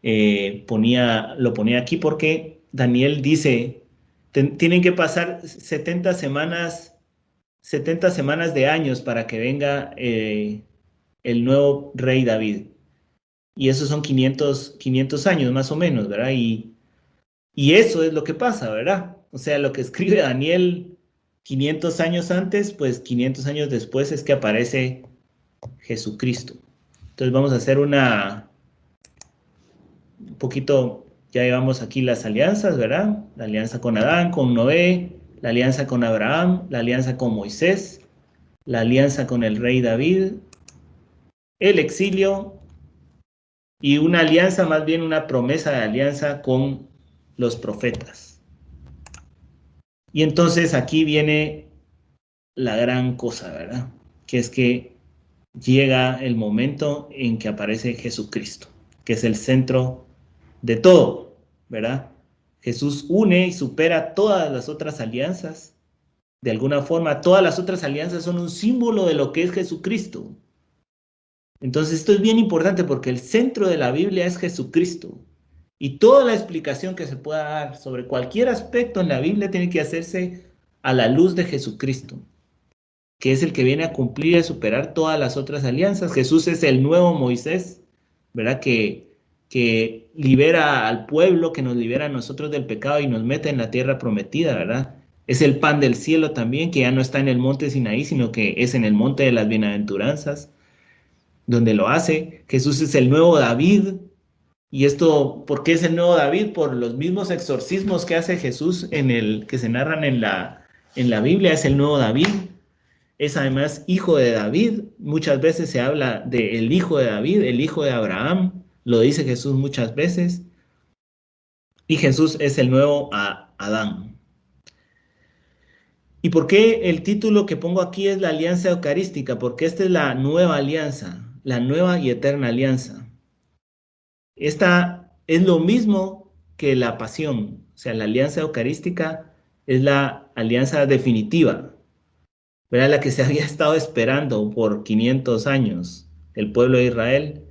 lo ponía aquí porque Daniel dice, tienen que pasar 70 semanas de años para que venga el nuevo rey David. Y esos son 500 años más o menos, ¿verdad? Y eso es lo que pasa, ¿verdad? O sea, lo que escribe Daniel 500 años antes, pues 500 años después es que aparece Jesucristo. Entonces vamos a hacer un poquito, ya llevamos aquí las alianzas, ¿verdad? La alianza con Adán, con Noé, la alianza con Abraham, la alianza con Moisés, la alianza con el rey David, el exilio, y una alianza, más bien una promesa de alianza con los profetas. Y entonces aquí viene la gran cosa, ¿verdad? Que es que llega el momento en que aparece Jesucristo, que es el centro de todo, ¿verdad? Jesús une y supera todas las otras alianzas. De alguna forma, todas las otras alianzas son un símbolo de lo que es Jesucristo. Entonces, esto es bien importante porque el centro de la Biblia es Jesucristo. Y toda la explicación que se pueda dar sobre cualquier aspecto en la Biblia tiene que hacerse a la luz de Jesucristo, que es el que viene a cumplir y superar todas las otras alianzas. Jesús es el nuevo Moisés, ¿verdad? Que libera al pueblo, que nos libera a nosotros del pecado y nos mete en la tierra prometida, ¿verdad? Es el pan del cielo también, que ya no está en el monte Sinaí, sino que es en el monte de las bienaventuranzas, donde lo hace. Jesús es el nuevo David. Y esto, ¿por qué es el nuevo David? Por los mismos exorcismos que hace Jesús que se narran en la Biblia, es el nuevo David. es además hijo de David. Muchas veces se habla del hijo de David, el hijo de Abraham, lo dice Jesús muchas veces. Y Jesús es el nuevo Adán. ¿Y por qué el título que pongo aquí es la alianza eucarística? Porque esta es la nueva alianza, la nueva y eterna alianza. Esta es lo mismo que la pasión, o sea, la alianza eucarística es la alianza definitiva, ¿verdad? La que se había estado esperando por 500 años el pueblo de Israel.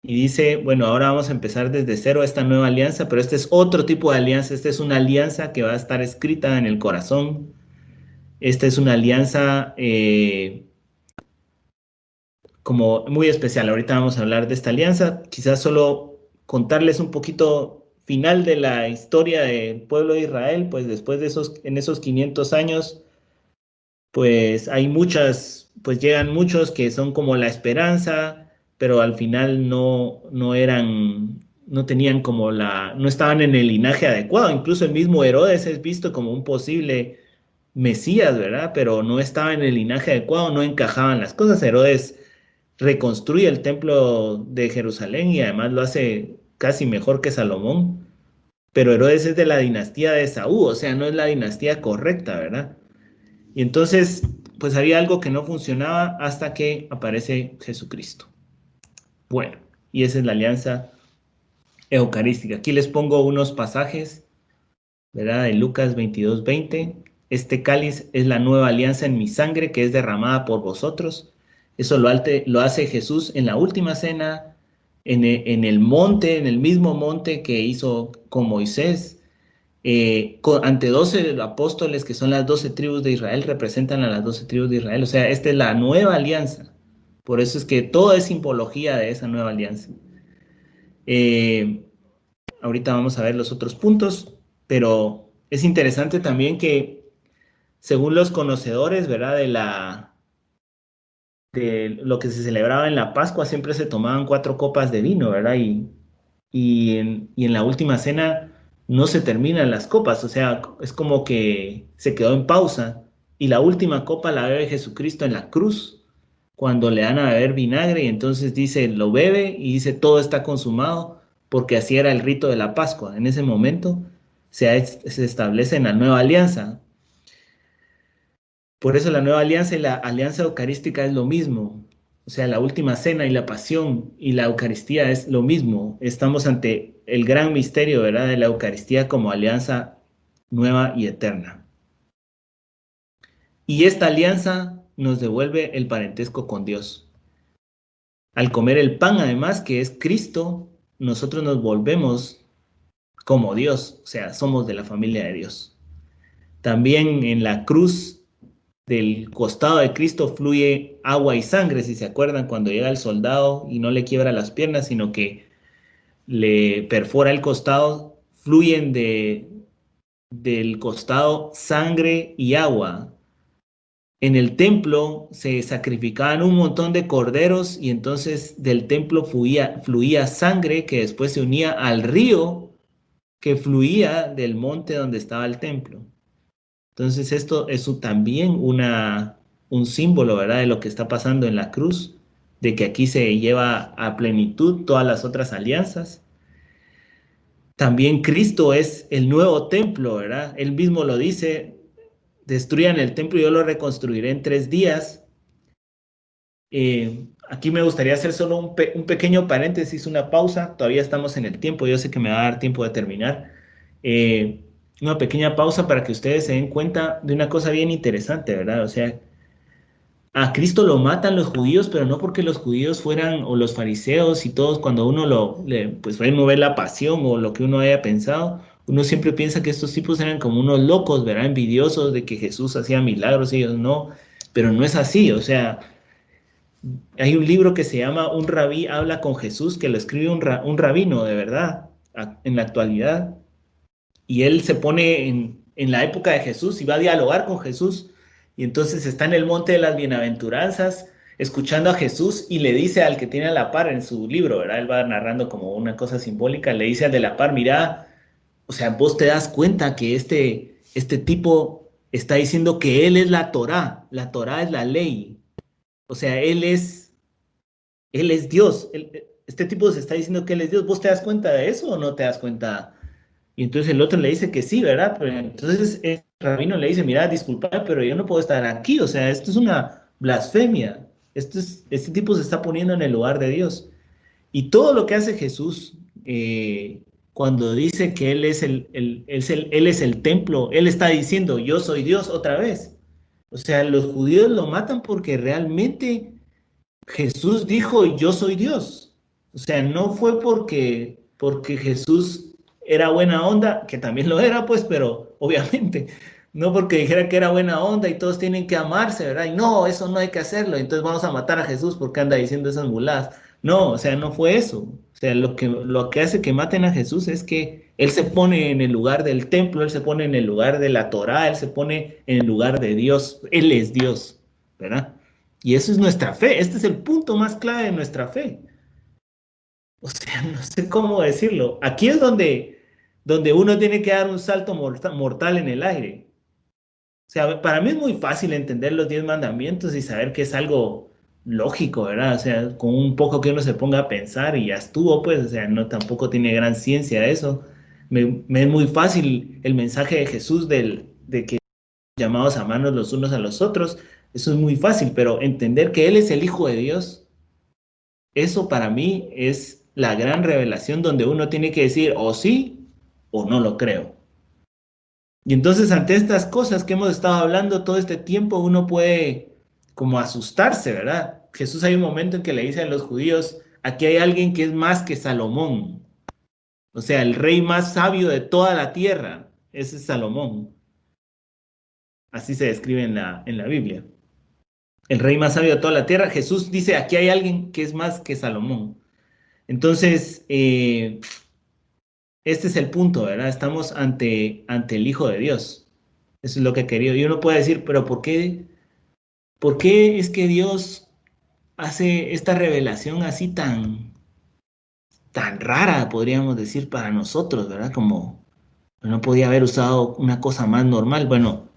Y dice, bueno, ahora vamos a empezar desde cero esta nueva alianza, pero este es otro tipo de alianza, esta es una alianza que va a estar escrita en el corazón. Esta es una alianza como muy especial. Ahorita vamos a hablar de esta alianza. Quizás solo contarles un poquito final de la historia del pueblo de Israel, pues después de en esos 500 años, pues hay muchas, pues llegan muchos que son como la esperanza, pero al final no eran, no tenían como no estaban en el linaje adecuado. Incluso el mismo Herodes es visto como un posible Mesías, ¿verdad? Pero no estaba en el linaje adecuado, no encajaban las cosas. Herodes reconstruye el templo de Jerusalén y además lo hace casi mejor que Salomón. Pero Herodes es de la dinastía de Saúl, o sea, no es la dinastía correcta, ¿verdad? Y entonces, pues había algo que no funcionaba hasta que aparece Jesucristo. Bueno, y esa es la alianza eucarística. Aquí les pongo unos pasajes, ¿verdad? De Lucas 22:20. Este cáliz es la nueva alianza en mi sangre que es derramada por vosotros. Eso lo hace Jesús en la última cena, en el monte, en el mismo monte que hizo con Moisés. Ante 12 apóstoles que son las 12 tribus de Israel, representan a las 12 tribus de Israel. O sea, esta es la nueva alianza. Por eso es que todo es simbología de esa nueva alianza. Eh, Ahorita vamos a ver los otros puntos, pero es interesante también que según los conocedores, ¿verdad? De lo que se celebraba en la Pascua, siempre se tomaban 4 copas de vino, ¿verdad? Y en la última cena no se terminan las copas, o sea, es como que se quedó en pausa. Y la última copa la bebe Jesucristo en la cruz, cuando le dan a beber vinagre, y entonces dice, lo bebe y dice, todo está consumado, porque así era el rito de la Pascua. En ese momento se establece en la nueva alianza. Por eso la nueva alianza y la alianza eucarística es lo mismo. O sea, la última cena y la pasión y la Eucaristía es lo mismo. Estamos ante el gran misterio, ¿verdad?, de la Eucaristía como alianza nueva y eterna. Y esta alianza nos devuelve el parentesco con Dios. Al comer el pan, además, que es Cristo, nosotros nos volvemos como Dios, o sea, somos de la familia de Dios. También en la cruz del costado de Cristo fluye agua y sangre, si se acuerdan, cuando llega el soldado y no le quiebra las piernas, sino que le perfora el costado, fluyen del costado sangre y agua. En el templo se sacrificaban un montón de corderos y entonces del templo fluía sangre que después se unía al río que fluía del monte donde estaba el templo. Entonces esto es también un símbolo, ¿verdad?, de lo que está pasando en la cruz, de que aquí se lleva a plenitud todas las otras alianzas. También Cristo es el nuevo templo, ¿verdad? Él mismo lo dice, destruyan el templo y yo lo reconstruiré en 3 días. Aquí me gustaría hacer solo un pequeño paréntesis, una pausa. Todavía estamos en el tiempo, yo sé que me va a dar tiempo de terminar. Una pequeña pausa para que ustedes se den cuenta de una cosa bien interesante, ¿verdad? O sea, a Cristo lo matan los judíos, pero no porque los judíos fueran, o los fariseos y todos, cuando pues uno ve la pasión o lo que uno haya pensado, uno siempre piensa que estos tipos eran como unos locos, ¿verdad? Envidiosos de que Jesús hacía milagros y ellos no, pero no es así, o sea, hay un libro que se llama Un rabí habla con Jesús, que lo escribe un rabino, de verdad, en la actualidad, y él se pone en la época de Jesús y va a dialogar con Jesús. Y entonces está en el monte de las bienaventuranzas, escuchando a Jesús y le dice al que tiene a la par en su libro, ¿verdad? Él va narrando como una cosa simbólica, le dice al de la par, mira, o sea, vos te das cuenta que este tipo está diciendo que Él es la Torá es la ley, o sea, Él es Dios. Este tipo se está diciendo que Él es Dios. ¿Vos te das cuenta de eso o no te das cuenta? Y entonces el otro le dice que sí, ¿verdad? Pero entonces el rabino le dice, mira, disculpa, pero yo no puedo estar aquí. O sea, esto es una blasfemia. Este tipo se está poniendo en el lugar de Dios. Y todo lo que hace Jesús cuando dice que Él es el templo, Él está diciendo, yo soy Dios otra vez. O sea, los judíos lo matan porque realmente Jesús dijo, yo soy Dios. O sea, no fue porque Jesús era buena onda, que también lo era, pues, pero obviamente, no porque dijera que era buena onda y todos tienen que amarse, ¿verdad? Y no, eso no hay que hacerlo, entonces vamos a matar a Jesús porque anda diciendo esas muladas. No, o sea, no fue eso. O sea, lo que hace que maten a Jesús es que Él se pone en el lugar del templo, Él se pone en el lugar de la Torá, Él se pone en el lugar de Dios. Él es Dios, ¿verdad? Y eso es nuestra fe. Este es el punto más clave de nuestra fe. O sea, no sé cómo decirlo. Aquí es donde uno tiene que dar un salto mortal en el aire. O sea, para mí es muy fácil entender los 10 mandamientos y saber que es algo lógico, ¿verdad? O sea, con un poco que uno se ponga a pensar y ya estuvo, pues, o sea, no tampoco tiene gran ciencia eso. Me es muy fácil el mensaje de Jesús de que llamados a manos los unos a los otros. Eso es muy fácil, pero entender que Él es el Hijo de Dios. Eso para mí es la gran revelación donde uno tiene que decir o sí o no lo creo. Y entonces ante estas cosas que hemos estado hablando todo este tiempo, uno puede como asustarse, ¿verdad? Jesús hay un momento en que le dice a los judíos, aquí hay alguien que es más que Salomón, o sea, el rey más sabio de toda la tierra, ese es Salomón. Así se describe en la Biblia. El rey más sabio de toda la tierra. Jesús dice, aquí hay alguien que es más que Salomón. Entonces, este es el punto, ¿verdad? Estamos ante el Hijo de Dios. Eso es lo que he querido. Y uno puede decir, pero ¿por qué es que Dios hace esta revelación así tan rara, podríamos decir, para nosotros, ¿verdad? Como no podía haber usado una cosa más normal. Bueno,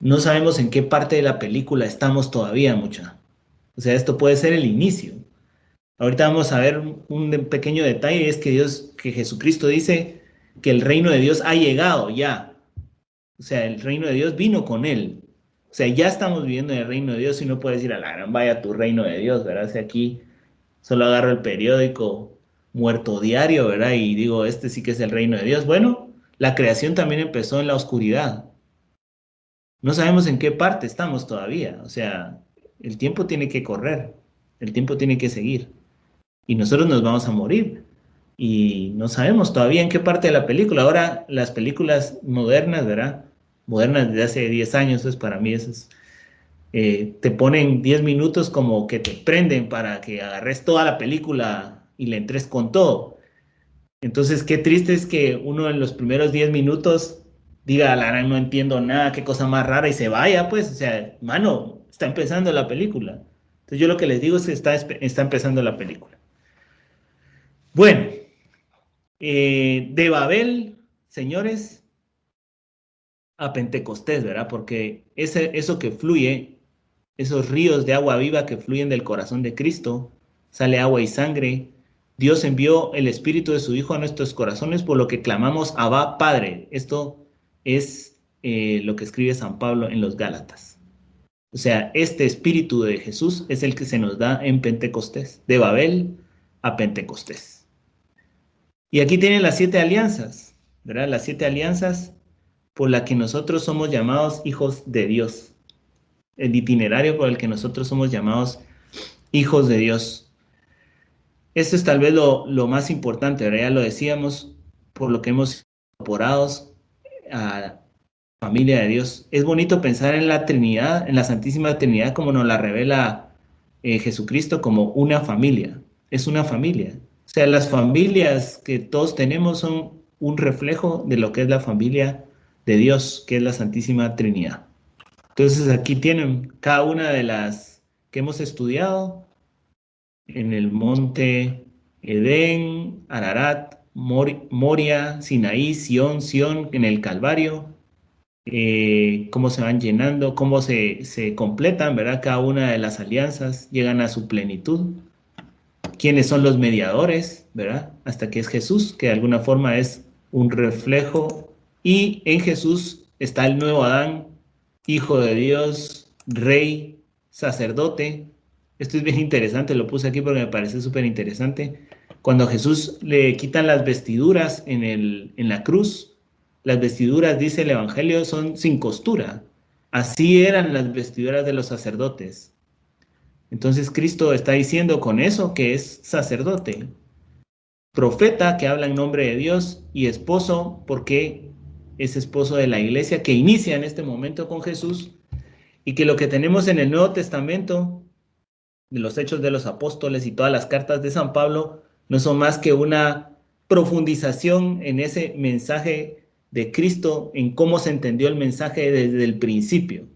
no sabemos en qué parte de la película estamos todavía, mucha. O sea, esto puede ser el inicio. Ahorita vamos a ver un pequeño detalle, es que Jesucristo dice que el reino de Dios ha llegado ya. O sea, el reino de Dios vino con él. O sea, ya estamos viviendo en el reino de Dios y no puedes decir a la gran vaya tu reino de Dios, ¿verdad? Si aquí solo agarro el periódico muerto diario, ¿verdad? Y digo, este sí que es el reino de Dios. Bueno, la creación también empezó en la oscuridad. No sabemos en qué parte estamos todavía. O sea, el tiempo tiene que correr, el tiempo tiene que seguir. Y nosotros nos vamos a morir. Y no sabemos todavía en qué parte de la película. Ahora, las películas modernas, ¿verdad? Modernas de hace 10 años, pues para mí eso es, te ponen 10 minutos como que te prenden para que agarres toda la película y le entres con todo. Entonces, qué triste es que uno en los primeros 10 minutos diga, la verdad no entiendo nada, qué cosa más rara y se vaya, pues, o sea, mano, está empezando la película. Entonces yo lo que les digo es que está empezando la película. Bueno, de Babel, señores, a Pentecostés, ¿verdad? Porque eso que fluye, esos ríos de agua viva que fluyen del corazón de Cristo, sale agua y sangre. Dios envió el Espíritu de su Hijo a nuestros corazones, por lo que clamamos Abba, Padre. Esto es lo que escribe San Pablo en los Gálatas. O sea, este Espíritu de Jesús es el que se nos da en Pentecostés, de Babel a Pentecostés. Y aquí tienen las 7 alianzas, ¿verdad? Las 7 alianzas por las que nosotros somos llamados hijos de Dios. El itinerario por el que nosotros somos llamados hijos de Dios. Esto es tal vez lo más importante, ¿verdad? Ya lo decíamos, por lo que hemos sido incorporados a la familia de Dios. Es bonito pensar en la Trinidad, en la Santísima Trinidad, como nos la revela Jesucristo, como una familia. Es una familia. O sea, las familias que todos tenemos son un reflejo de lo que es la familia de Dios, que es la Santísima Trinidad. Entonces aquí tienen cada una de las que hemos estudiado en el monte Edén, Ararat, Moria, Sinaí, Sión, en el Calvario. cómo se van llenando, cómo se completan, ¿verdad? Cada una de las alianzas llegan a su plenitud. ¿Quiénes son los mediadores, ¿verdad? Hasta que es Jesús, que de alguna forma es un reflejo. Y en Jesús está el nuevo Adán, hijo de Dios, rey, sacerdote. Esto es bien interesante, lo puse aquí porque me parece súper interesante. Cuando a Jesús le quitan las vestiduras en la cruz, las vestiduras, dice el Evangelio, son sin costura. Así eran las vestiduras de los sacerdotes. Entonces Cristo está diciendo con eso que es sacerdote, profeta que habla en nombre de Dios y esposo porque es esposo de la iglesia que inicia en este momento con Jesús, y que lo que tenemos en el Nuevo Testamento, de los Hechos de los Apóstoles y todas las cartas de San Pablo, no son más que una profundización en ese mensaje de Cristo, en cómo se entendió el mensaje desde el principio.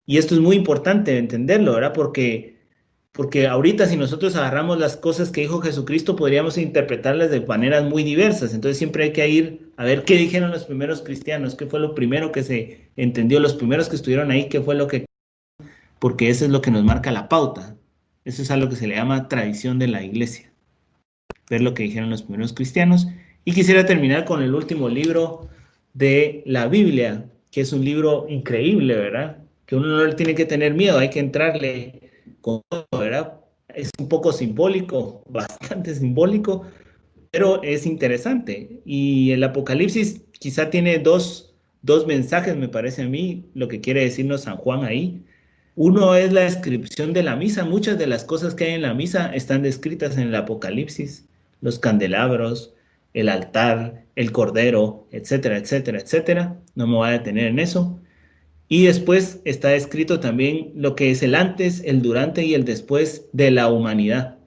Y esto es muy importante entenderlo, ¿verdad? Porque ahorita si nosotros agarramos las cosas que dijo Jesucristo, podríamos interpretarlas de maneras muy diversas. Entonces siempre hay que ir a ver qué dijeron los primeros cristianos, qué fue lo primero que se entendió, los primeros que estuvieron ahí, qué fue lo que... Porque eso es lo que nos marca la pauta. Eso es a lo que se le llama tradición de la iglesia. Ver lo que dijeron los primeros cristianos. Y quisiera terminar con el último libro de la Biblia, que es un libro increíble, ¿verdad? Que uno no le tiene que tener miedo, hay que entrarle con todo, ¿verdad? Es un poco simbólico, bastante simbólico, pero es interesante. Y el Apocalipsis quizá tiene dos mensajes, me parece a mí, lo que quiere decirnos San Juan ahí. Uno es la descripción de la misa. Muchas de las cosas que hay en la misa están descritas en el Apocalipsis. Los candelabros, el altar, el cordero, etcétera, etcétera, etcétera. No me voy a detener en eso. Y después está escrito también lo que es el antes, el durante y el después de la humanidad.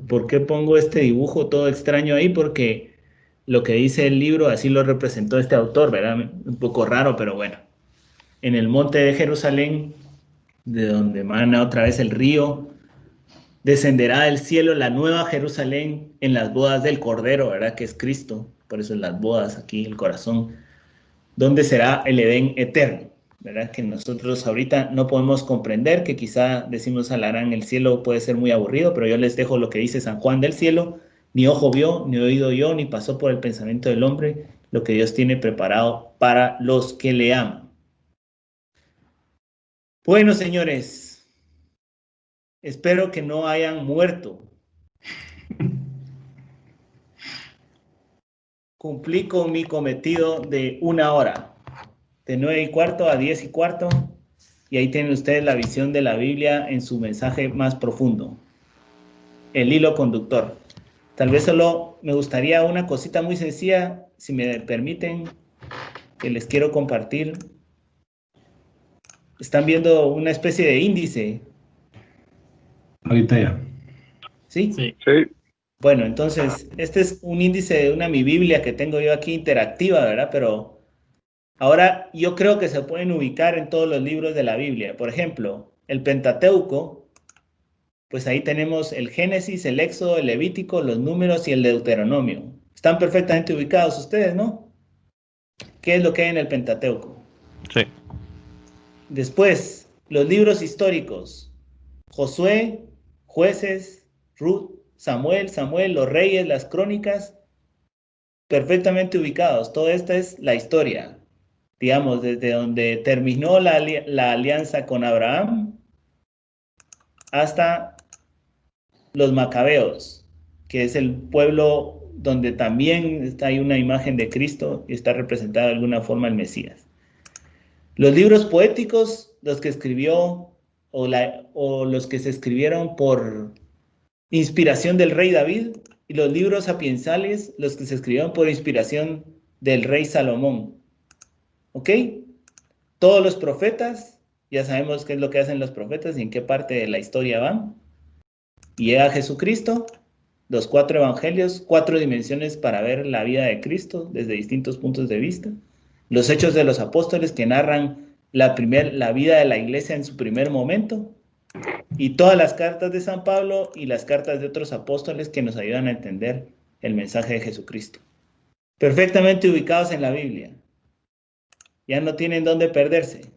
¿Por qué pongo este dibujo todo extraño ahí? Porque lo que dice el libro, así lo representó este autor, ¿verdad? Un poco raro, pero bueno. En el monte de Jerusalén, de donde emana otra vez el río, descenderá del cielo la nueva Jerusalén en las bodas del Cordero, ¿verdad? Que es Cristo, por eso en las bodas aquí, el corazón, donde será el Edén eterno, ¿verdad? Que nosotros ahorita no podemos comprender, que quizá decimos alarán, el cielo puede ser muy aburrido, pero yo les dejo lo que dice San Juan del cielo: ni ojo vio, ni oído oyó, ni pasó por el pensamiento del hombre lo que Dios tiene preparado para los que le aman. Bueno, señores, espero que no hayan muerto. Cumplí con mi cometido de 1 hora, de 9:15 a 10:15, y ahí tienen ustedes la visión de la Biblia en su mensaje más profundo, el hilo conductor. Tal vez solo me gustaría una cosita muy sencilla, si me permiten, que les quiero compartir. Están viendo una especie de índice. Ahorita ya. ¿Sí? Sí. Bueno, entonces, este es un índice de una mi Biblia que tengo yo aquí interactiva, ¿verdad? Pero ahora yo creo que se pueden ubicar en todos los libros de la Biblia. Por ejemplo, el Pentateuco, pues ahí tenemos el Génesis, el Éxodo, el Levítico, los Números y el Deuteronomio. Están perfectamente ubicados ustedes, ¿no? ¿Qué es lo que hay en el Pentateuco? Sí. Después, los libros históricos: Josué, Jueces, Ruth, Samuel, los Reyes, las Crónicas, perfectamente ubicados. Toda esta es la historia, digamos, desde donde terminó la alianza con Abraham hasta los Macabeos, que es el pueblo donde también hay una imagen de Cristo y está representado de alguna forma el Mesías. Los libros poéticos, los que escribió o los que se escribieron por inspiración del rey David, y los libros sapiensales, los que se escribieron por inspiración del rey Salomón. ¿Ok? Todos los profetas, ya sabemos qué es lo que hacen los profetas y en qué parte de la historia van. Y llega Jesucristo, los 4 evangelios, 4 dimensiones para ver la vida de Cristo desde distintos puntos de vista. Los hechos de los apóstoles que narran la vida de la iglesia en su primer momento. Y todas las cartas de San Pablo y las cartas de otros apóstoles que nos ayudan a entender el mensaje de Jesucristo. Perfectamente ubicados en la Biblia. ya no tienen dónde perderse.